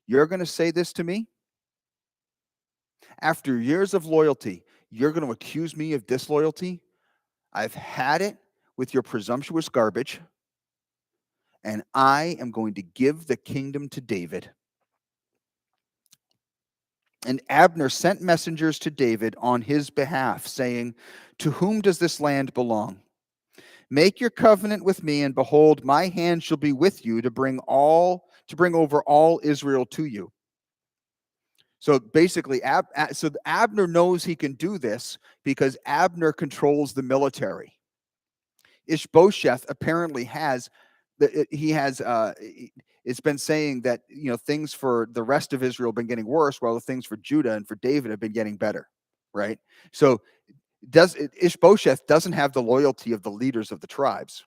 you're going to say this to me? After years of loyalty, you're going to accuse me of disloyalty? I've had it with your presumptuous garbage, and I am going to give the kingdom to David. And Abner sent messengers to David on his behalf, saying, to whom does this land belong? Make your covenant with me, and behold, my hand shall be with you to bring over all Israel to you. So basically, Abner knows he can do this because Abner controls the military. Ishbosheth apparently it's been saying that things for the rest of Israel have been getting worse, while the things for Judah and for David have been getting better, right? So Ishbosheth doesn't have the loyalty of the leaders of the tribes.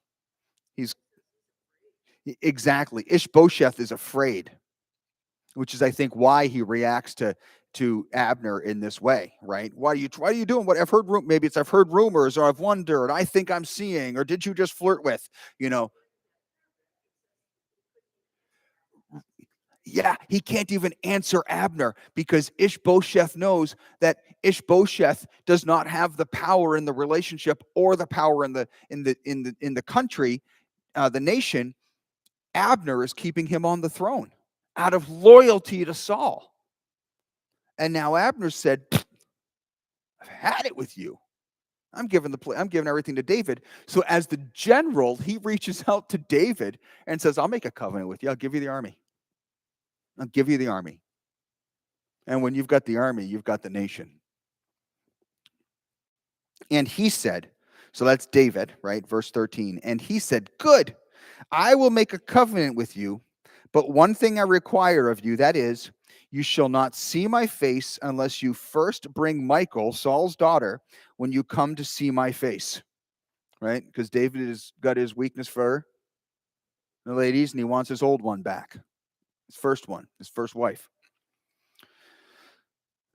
Exactly. Ishbosheth is afraid, which is, I think, why he reacts to Abner in this way, right? Why are you doing what I've heard? Maybe it's I've heard rumors, or I've wondered, I think I'm seeing, or did you just flirt with? Yeah, he can't even answer Abner because Ishbosheth knows that Ishbosheth does not have the power in the relationship or the power in the country the nation, Abner is keeping him on the throne out of loyalty to Saul. And now Abner said, I've had it with you. I'm giving everything to David. So as the general, he reaches out to David and says, I'll make a covenant with you. I'll give you the army. I'll give you the army. And when you've got the army, you've got the nation. And he said, so that's David, right? Verse 13. And he said, good, I will make a covenant with you, but one thing I require of you, that is, you shall not see my face unless you first bring Michal, Saul's daughter, when you come to see my face. Right? Because David has got his weakness for the ladies, and he wants his old one back. His first one, his first wife.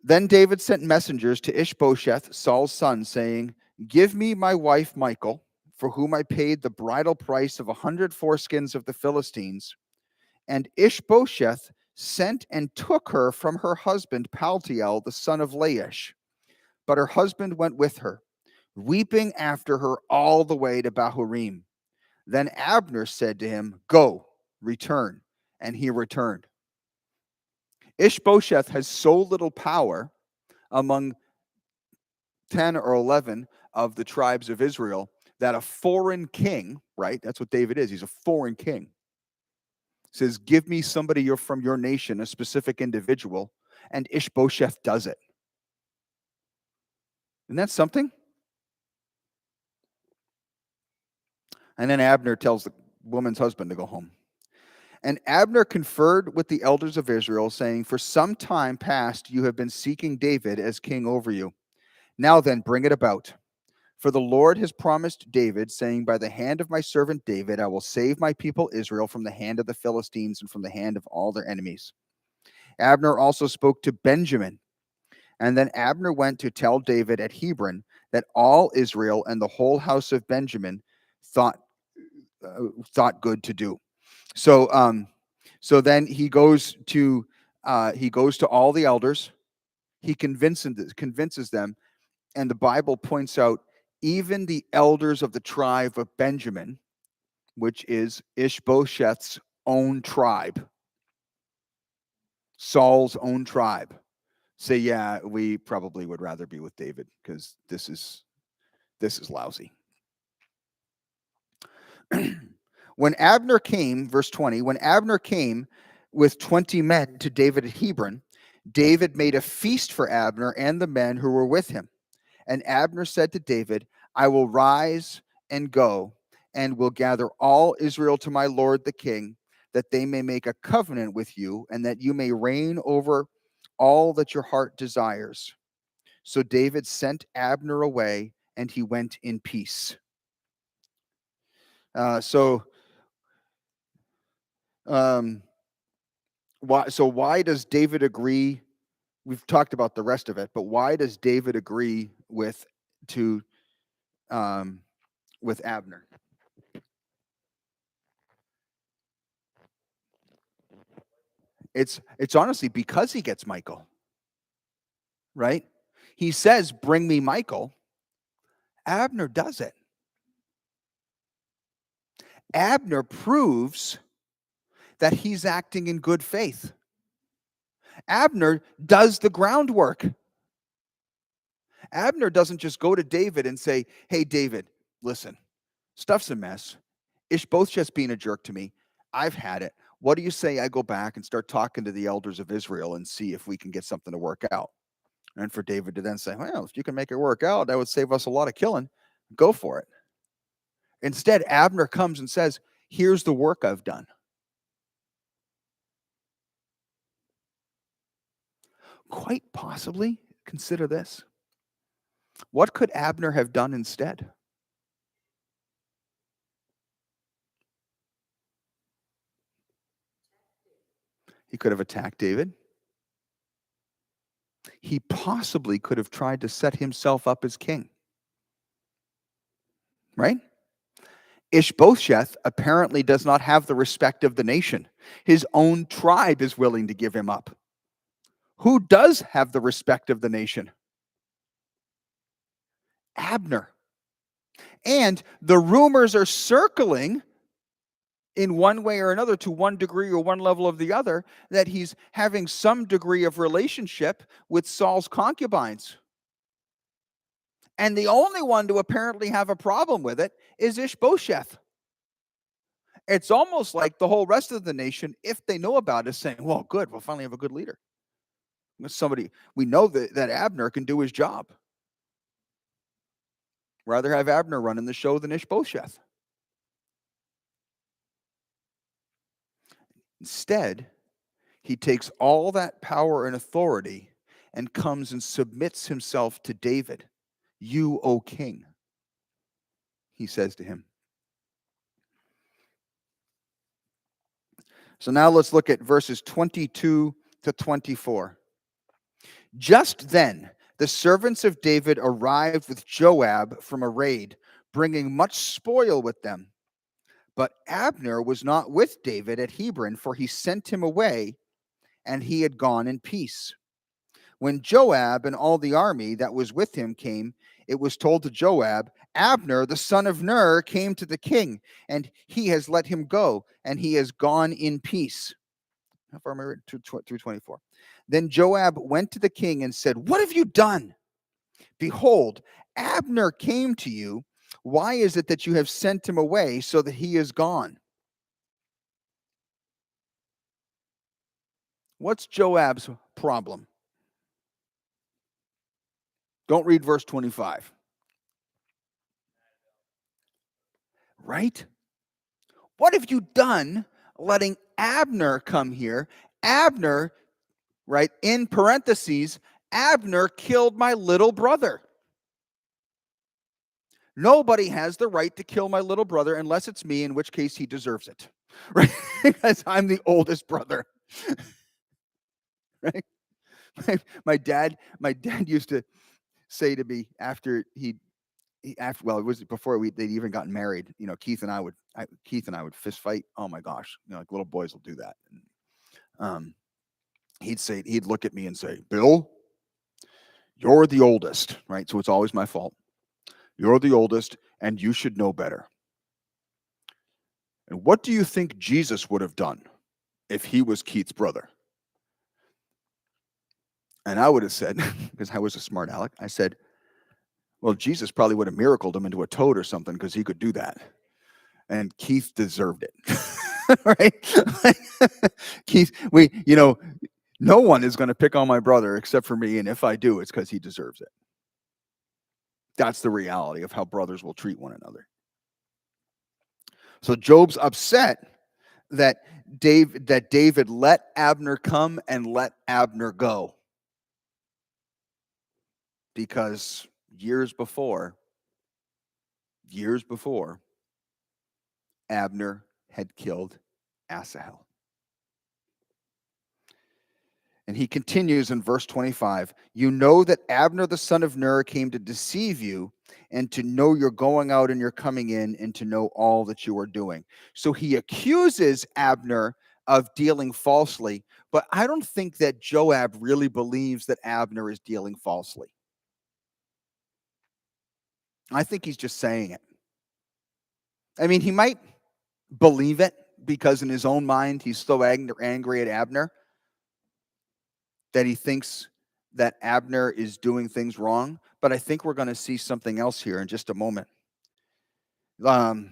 Then David sent messengers to Ishbosheth, Saul's son, saying, give me my wife Michal, for whom I paid the bridal price of 100 foreskins of the Philistines. And Ishbosheth sent and took her from her husband Paltiel, the son of Laish. But her husband went with her, weeping after her all the way to Bahurim. Then Abner said to him, go, return. And he returned. Ishbosheth has so little power among 10 or 11 of the tribes of Israel that a foreign king, right? That's what David is. He's a foreign king. Says, give me somebody from your nation, a specific individual, and Ishbosheth does it. Isn't that something? And then Abner tells the woman's husband to go home. And Abner conferred with the elders of Israel, saying, for some time past you have been seeking David as king over you. Now then, bring it about. For the Lord has promised David, saying, by the hand of my servant David, I will save my people Israel from the hand of the Philistines and from the hand of all their enemies. Abner also spoke to Benjamin. And then Abner went to tell David at Hebron that all Israel and the whole house of Benjamin thought good to do. So then he goes to all the elders. He convinces them, and the Bible points out even the elders of the tribe of Benjamin, which is Ishbosheth's own tribe, Saul's own tribe, say, yeah, we probably would rather be with David because this is lousy. When Abner came, verse 20, when Abner came with 20 men to David at Hebron, David made a feast for Abner and the men who were with him. And Abner said to David, I will rise and go, and will gather all Israel to my lord the king, that they may make a covenant with you, and that you may reign over all that your heart desires. So David sent Abner away, and he went in peace. Why does David agree? We've talked about the rest of it, but why does David agree with Abner? It's honestly because he gets Michal, right? He says, bring me Michal. Abner does it. Abner proves that he's acting in good faith. Abner does the groundwork. Abner doesn't just go to David and say, hey, David, listen, stuff's a mess. Ishbosheth's being a jerk to me. I've had it. What do you say I go back and start talking to the elders of Israel and see if we can get something to work out? And for David to then say, well, if you can make it work out, that would save us a lot of killing. Go for it. Instead, Abner comes and says, here's the work I've done. Quite possibly, consider this. What could Abner have done instead? He could have attacked David. He possibly could have tried to set himself up as king. Right? Ishbosheth apparently does not have the respect of the nation. His own tribe is willing to give him up. Who does have the respect of the nation? Abner. And the rumors are circling in one way or another, to one degree or one level of the other, that he's having some degree of relationship with Saul's concubines. And the only one to apparently have a problem with it is Ishbosheth. It's almost like the whole rest of the nation, if they know about it, is saying, well, good, we'll finally have a good leader. Somebody, we know that Abner can do his job. Rather have Abner running the show than Ishbosheth. Instead, he takes all that power and authority and comes and submits himself to David. You, O king, he says to him. So now let's look at verses 22 to 24. Just then, the servants of David arrived with Joab from a raid, bringing much spoil with them. But Abner was not with David at Hebron, for he sent him away, and he had gone in peace. When Joab and all the army that was with him came, it was told to Joab, Abner, the son of Ner, came to the king, and he has let him go, and he has gone in peace. How far am I reading? Through 24. Then Joab went to the king and said, what have you done? Behold, Abner came to you. Why is it that you have sent him away so that he is gone? What's Joab's problem? Don't read verse 25. Right? What have you done letting Abner come here? Abner, right, in parentheses, Abner killed my little brother. Nobody has the right to kill my little brother unless it's me, in which case he deserves it. Right? Because I'm the oldest brother. Right? My dad used to say to me after well, it was before they'd even gotten married. You know, Keith and I would fist fight. Oh my gosh, you know, like little boys will do that. And, he'd look at me and say, Bill, you're the oldest, right? So it's always my fault. You're the oldest, and you should know better. And what do you think Jesus would have done if he was Keith's brother? And I would have said, because I was a smart aleck, I said, well, Jesus probably would have miracled him into a toad or something because he could do that. And Keith deserved it. Right? Keith, no one is going to pick on my brother except for me. And if I do, it's because he deserves it. That's the reality of how brothers will treat one another. So Job's upset that David let Abner come and let Abner go. Because years before, Abner had killed Asahel. And he continues in verse 25, you know that Abner the son of Ner came to deceive you and to know you're going out and you're coming in and to know all that you are doing. So he accuses Abner of dealing falsely, but I don't think that Joab really believes that Abner is dealing falsely. I think he's just saying it. I mean, he might believe it because in his own mind, he's so angry at Abner that he thinks that Abner is doing things wrong. But I think we're going to see something else here in just a moment. So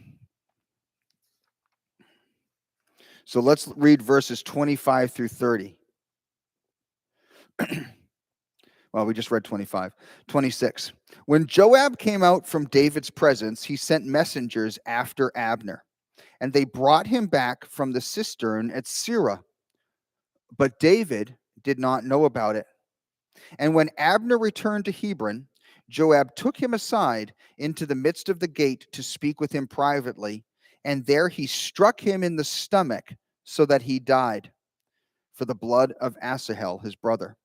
let's read verses 25 through 30. Well, we just read 25. 26. When Joab came out from David's presence, he sent messengers after Abner, and they brought him back from the cistern at Sirah. But David did not know about it. And when Abner returned to Hebron, Joab took him aside into the midst of the gate to speak with him privately, and there he struck him in the stomach so that he died for the blood of Asahel, his brother.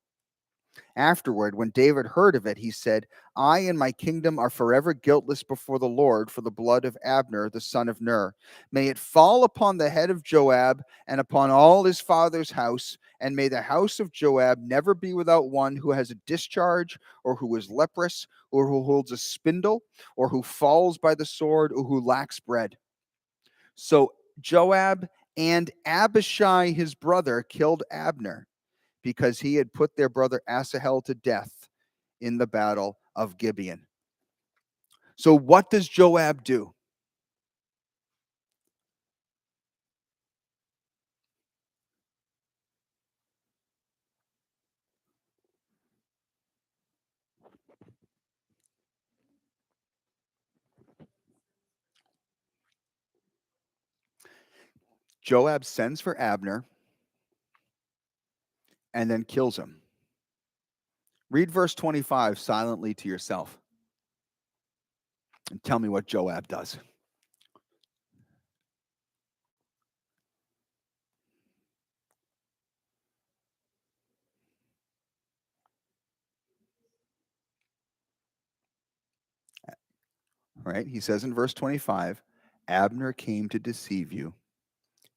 Afterward, when David heard of it, he said, I and my kingdom are forever guiltless before the Lord for the blood of Abner, the son of Ner. May it fall upon the head of Joab and upon all his father's house, and may the house of Joab never be without one who has a discharge, or who is leprous, or who holds a spindle, or who falls by the sword, or who lacks bread. So Joab and Abishai, his brother, killed Abner because he had put their brother Asahel to death in the battle of Gibeon. So, what does Joab do? Joab sends for Abner and then kills him. Read verse 25 silently to yourself and tell me what Joab does. All right, he says in verse 25, Abner came to deceive you,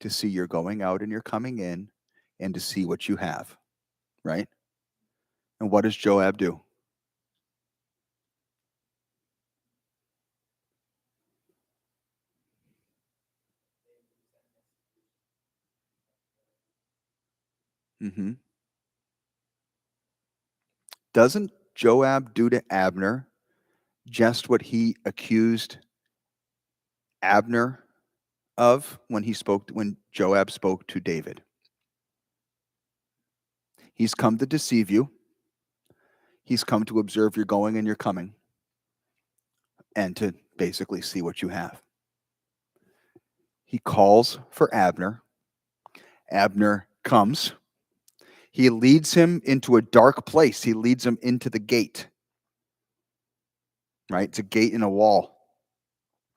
to see you're going out and you're coming in, and to see what you have. Right? And what does Joab do? Mm-hmm. Doesn't Joab do to Abner just what he accused Abner of when Joab spoke to David? He's come to deceive you. He's come to observe your going and your coming and to basically see what you have. He calls for Abner. Abner comes. He leads him into a dark place. He leads him into the gate. Right? It's a gate in a wall.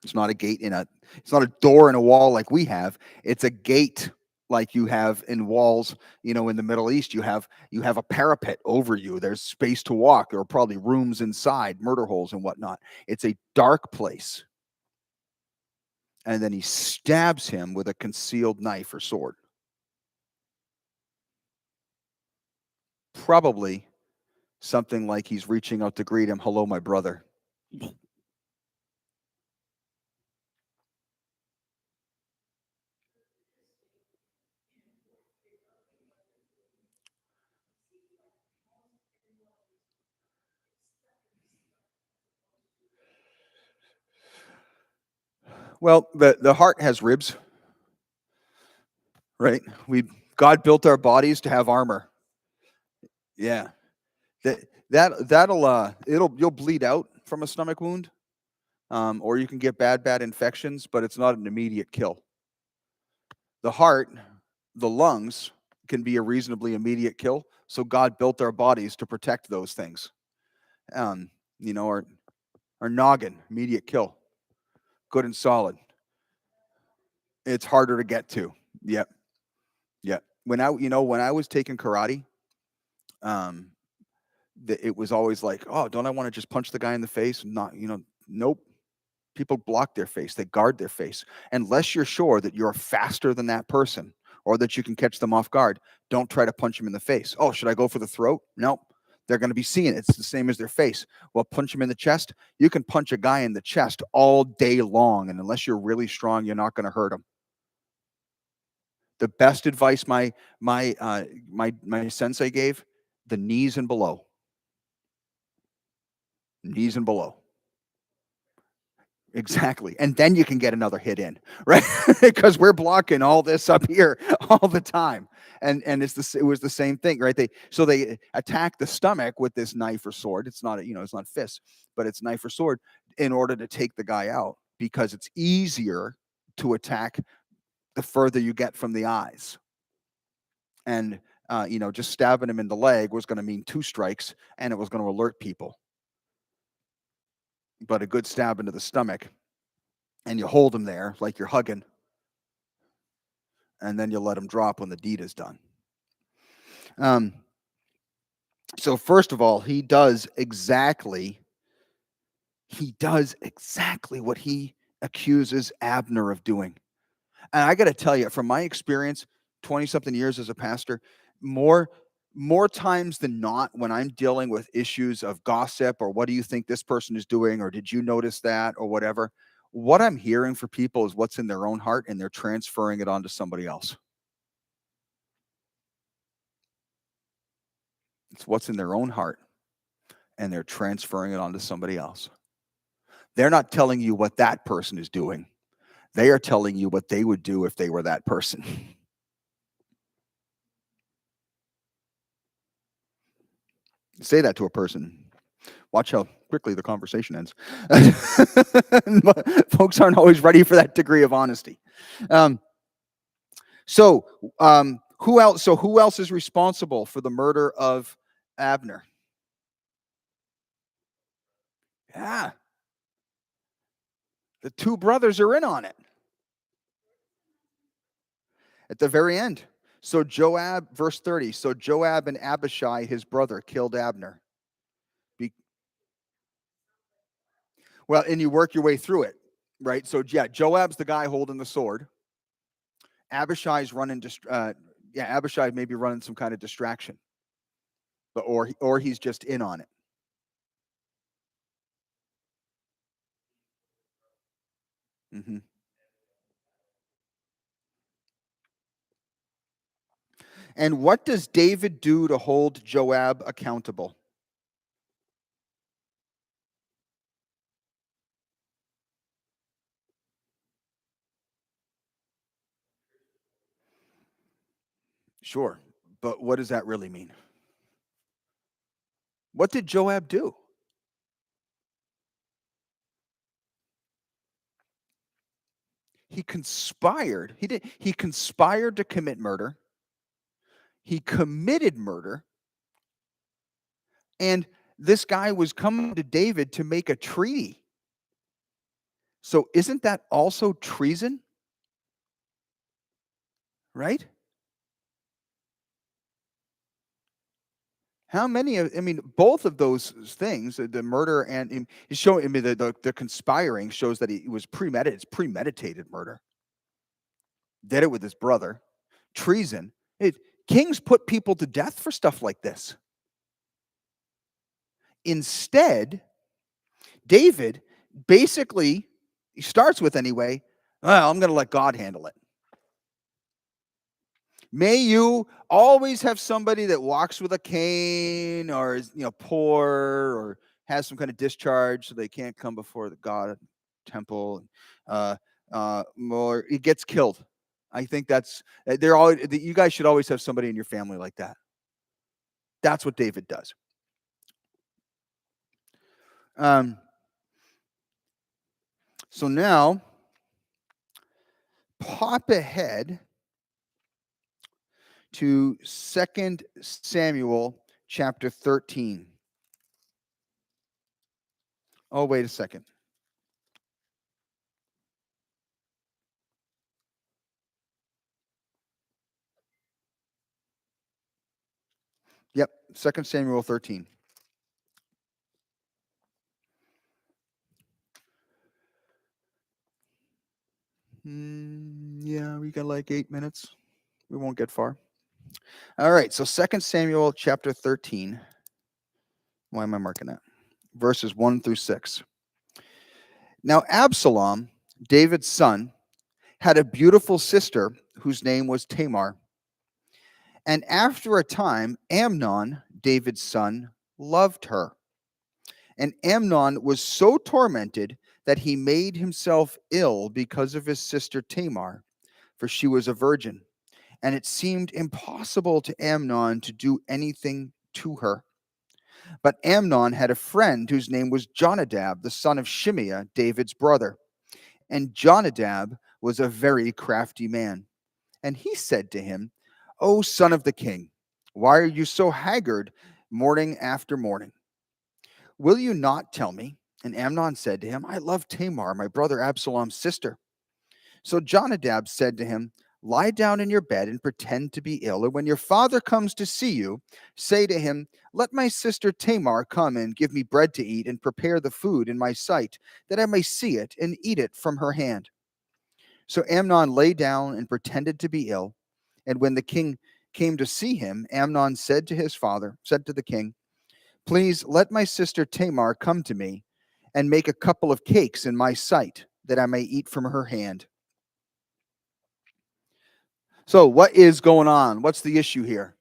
It's not a gate it's not a door in a wall like we have. It's a gate like you have in walls, in the Middle East. You have a parapet over you. There's space to walk. There are probably rooms inside, murder holes and whatnot. It's a dark place. And then he stabs him with a concealed knife or sword. Probably something like he's reaching out to greet him. Hello, my brother. Well, the heart has ribs, right? God built our bodies to have armor. Yeah. You'll bleed out from a stomach wound, or you can get bad infections, but it's not an immediate kill. The heart, the lungs can be a reasonably immediate kill. So God built our bodies to protect those things. Um, our noggin, immediate kill, good and solid. It's harder to get to. Yep, yep. When I was taking karate, um, it was always like, oh, don't I want to just punch the guy in the face? Not, nope. People block their face, they guard their face. Unless you're sure that you're faster than that person or that you can catch them off guard, don't try to punch them in the face. Oh, should I go for the throat? No. They're going to be seeing it. It's the same as their face. Well, punch them in the chest. You can punch a guy in the chest all day long, and unless you're really strong, you're not going to hurt him. The best advice my sensei gave: the knees and below. Knees and below. Exactly. And then you can get another hit in, right? Because we're blocking all this up here all the time. And it was the same thing, right? They attack the stomach with this knife or sword. It's not it's not fist, but it's knife or sword in order to take the guy out, because it's easier to attack the further you get from the eyes. And just stabbing him in the leg was going to mean 2 strikes, and it was going to alert people. But a good stab into the stomach, and you hold him there like you're hugging, and then you let him drop when the deed is done. So first of all, he does exactly what he accuses Abner of doing. And I got to tell you, from my experience, 20 something years as a pastor, more times than not, when I'm dealing with issues of gossip or what do you think this person is doing or did you notice that or whatever, what I'm hearing for people is what's in their own heart, and they're transferring it onto somebody else. It's what's in their own heart, and they're transferring it onto somebody else. They're not telling you what that person is doing. They are telling you what they would do if they were that person. Say that to a person. Watch how quickly the conversation ends. Folks aren't always ready for that degree of honesty. So who else? So who else is responsible for the murder of Abner? Yeah, the two brothers are in on it at the very end. So Joab, verse 30. So Joab and Abishai, his brother, killed Abner. Well, and you work your way through it, right? So yeah, Joab's the guy holding the sword. Abishai's running. Abishai may be running some kind of distraction, but or he's just in on it. Mm-hmm. And what does David do to hold Joab accountable? Sure, but what does that really mean? What did Joab do? He conspired. He conspired to commit murder. He committed murder. And this guy was coming to David to make a treaty. So isn't that also treason? Right? How many of, I mean, both of those things, the murder and he's showing, I mean, the conspiring shows that he was premeditated. It's premeditated murder. Did it with his brother. Treason. Kings put people to death for stuff like this. Instead, David basically, he starts with anyway, well, I'm going to let God handle it. May you always have somebody that walks with a cane or is, poor or has some kind of discharge so they can't come before the God temple. Or he gets killed. I think they're all. You guys should always have somebody in your family like that. That's what David does. So now, pop ahead to 2 Samuel chapter 13. Oh, wait a second. Yep, 2 Samuel 13. Yeah, we got like 8 minutes. We won't get far. All right, so 2 Samuel chapter 13. Why am I marking that? Verses 1 through 6. Now Absalom, David's son, had a beautiful sister whose name was Tamar. And after a time, Amnon, David's son, loved her. And Amnon was so tormented that he made himself ill because of his sister Tamar, for she was a virgin. And it seemed impossible to Amnon to do anything to her. But Amnon had a friend whose name was Jonadab, the son of Shimeah, David's brother. And Jonadab was a very crafty man. And he said to him, O son of the king, why are you so haggard morning after morning? Will you not tell me? And Amnon said to him, I love Tamar, my brother Absalom's sister. So Jonadab said to him, lie down in your bed and pretend to be ill. And when your father comes to see you, say to him, let my sister Tamar come and give me bread to eat and prepare the food in my sight, that I may see it and eat it from her hand. So Amnon lay down and pretended to be ill. And when the king came to see him, Amnon said to the king, please let my sister Tamar come to me and make a couple of cakes in my sight. that I may eat from her hand. So, what is going on? What's the issue here?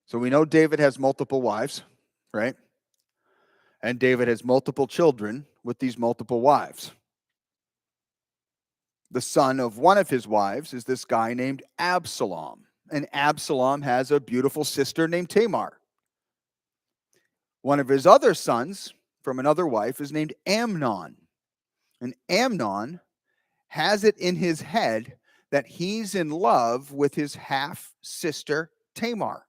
So, we know David has multiple wives, right? And David has multiple children with these multiple wives. The son of one of his wives is this guy named Absalom. And Absalom has a beautiful sister named Tamar. One of his other sons from another wife is named Amnon. And Amnon has it in his head that he's in love with his half sister Tamar.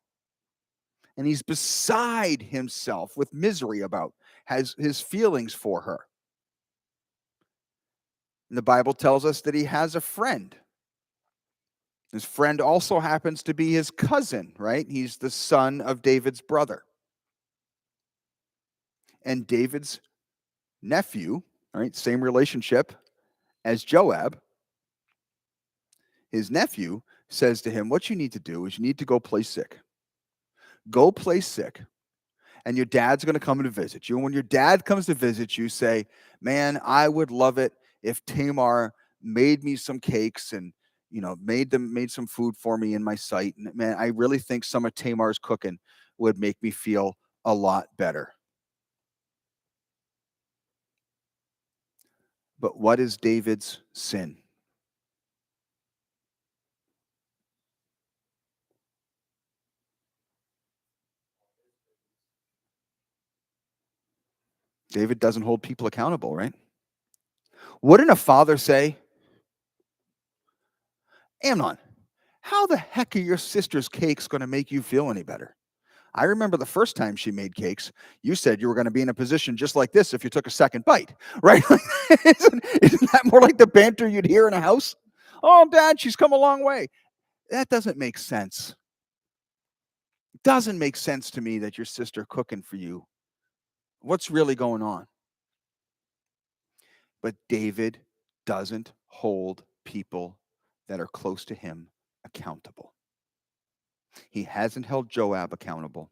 And he's beside himself with misery about has his feelings for her. And the Bible tells us that he has a friend. His friend also happens to be his cousin, right? He's the son of David's brother. And David's nephew, right, same relationship as Joab, his nephew says to him, what you need to do is you need to go play sick. Go play sick, and your dad's going to come to visit you. And when your dad comes to visit you, say, man, I would love it if Tamar made me some cakes and made some food for me in my sight. And man, I really think some of Tamar's cooking would make me feel a lot better. But what is David's sin? David doesn't hold people accountable, right? Wouldn't a father say, Amnon, how the heck are your sister's cakes going to make you feel any better? I remember the first time she made cakes, you said you were going to be in a position just like this if you took a second bite, right? Isn't that more like the banter you'd hear in a house? Oh, Dad, she's come a long way. That doesn't make sense. It doesn't make sense to me that your sister cooking for you. What's really going on? But David doesn't hold people that are close to him accountable. He hasn't held Joab accountable,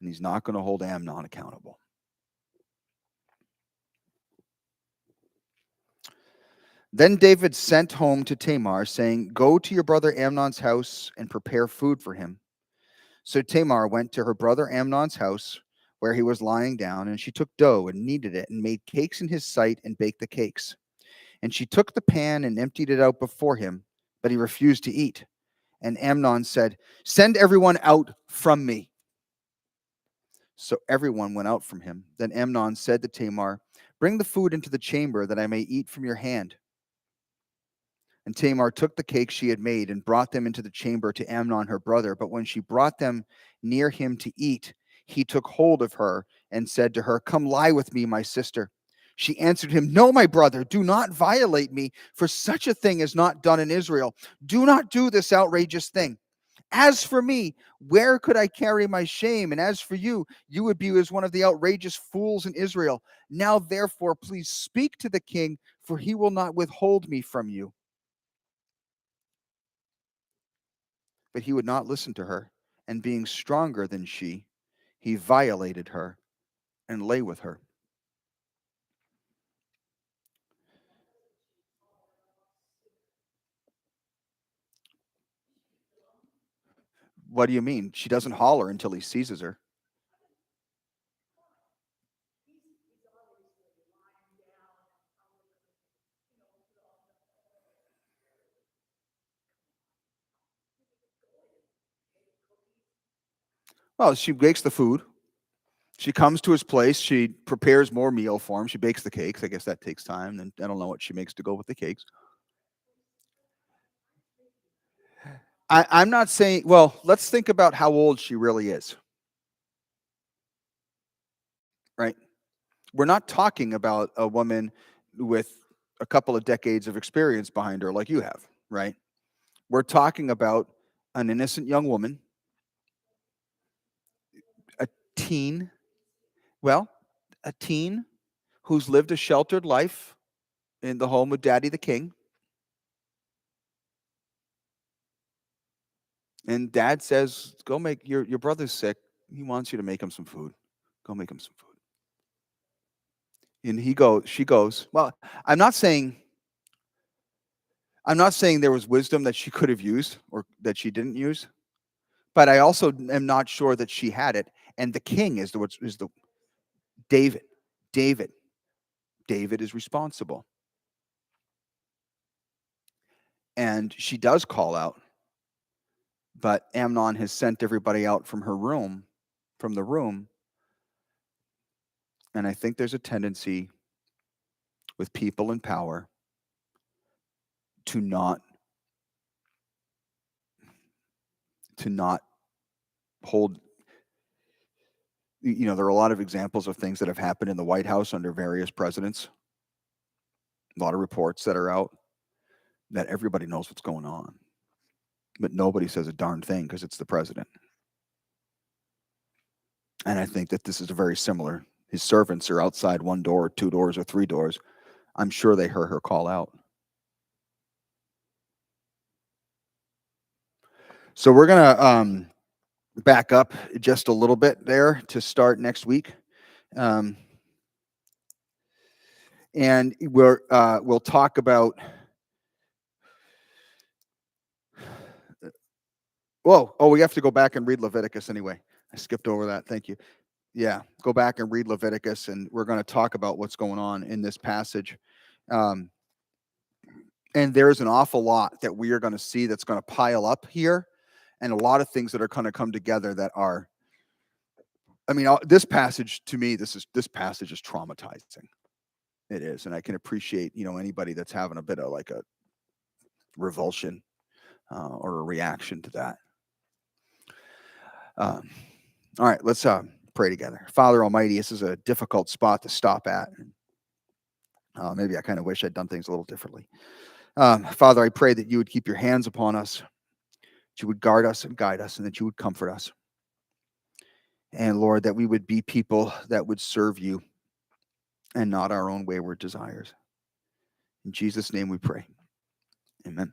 and he's not going to hold Amnon accountable. Then David sent home to Tamar, saying, go to your brother Amnon's house and prepare food for him. So Tamar went to her brother Amnon's house, where he was lying down, and she took dough and kneaded it and made cakes in his sight and baked the cakes. And she took the pan and emptied it out before him, but he refused to eat. And Amnon said, send everyone out from me. So everyone went out from him. Then Amnon said to Tamar, bring the food into the chamber that I may eat from your hand. And Tamar took the cakes she had made and brought them into the chamber to Amnon her brother. But when she brought them near him to eat, he took hold of her and said to her, come lie with me, my sister. She answered him, no, my brother, do not violate me, for such a thing is not done in Israel. Do not do this outrageous thing. As for me, where could I carry my shame? And as for you, you would be as one of the outrageous fools in Israel. Now, therefore, please speak to the king, for he will not withhold me from you. But he would not listen to her, and being stronger than she, he violated her and lay with her. What do you mean? She doesn't holler until he seizes her. Well, she bakes the food. She comes to his place. She prepares more meal for him. She bakes the cakes. I guess that takes time. And I don't know what she makes to go with the cakes. I'm not saying, well, let's think about how old she really is, right? We're not talking about a woman with a couple of decades of experience behind her like you have, right? We're talking about an innocent young woman, a teen, well, a teen who's lived a sheltered life in the home with Daddy the King. And dad says, go make your brother's sick. He wants you to make him some food. Go make him some food. And she goes, well, I'm not saying there was wisdom that she could have used or that she didn't use, but I also am not sure that she had it. And the king is the David. David. David is responsible. And she does call out, but Amnon has sent everybody out from the room. And I think there's a tendency with people in power to not hold. There are a lot of examples of things that have happened in the White House under various presidents. A lot of reports that are out that everybody knows what's going on, but nobody says a darn thing because it's the president. And I think that this is very similar. His servants are outside one door, two doors, or three doors. I'm sure they heard her call out. So we're going to back up just a little bit there to start next week. And we'll talk about. We have to go back and read Leviticus anyway. I skipped over that. Thank you. Yeah, go back and read Leviticus, and we're going to talk about what's going on in this passage. And there's an awful lot that we are going to see that's going to pile up here, and a lot of things that are going to come together that are. This passage to me, this passage is traumatizing. It is, and I can appreciate anybody that's having a bit of like a revulsion or a reaction to that. All right, let's pray together. Father Almighty, this is a difficult spot to stop at. Maybe I kind of wish I'd done things a little differently. Father, I pray that you would keep your hands upon us, that you would guard us and guide us, and that you would comfort us. And Lord, that we would be people that would serve you and not our own wayward desires. In Jesus' name we pray. Amen.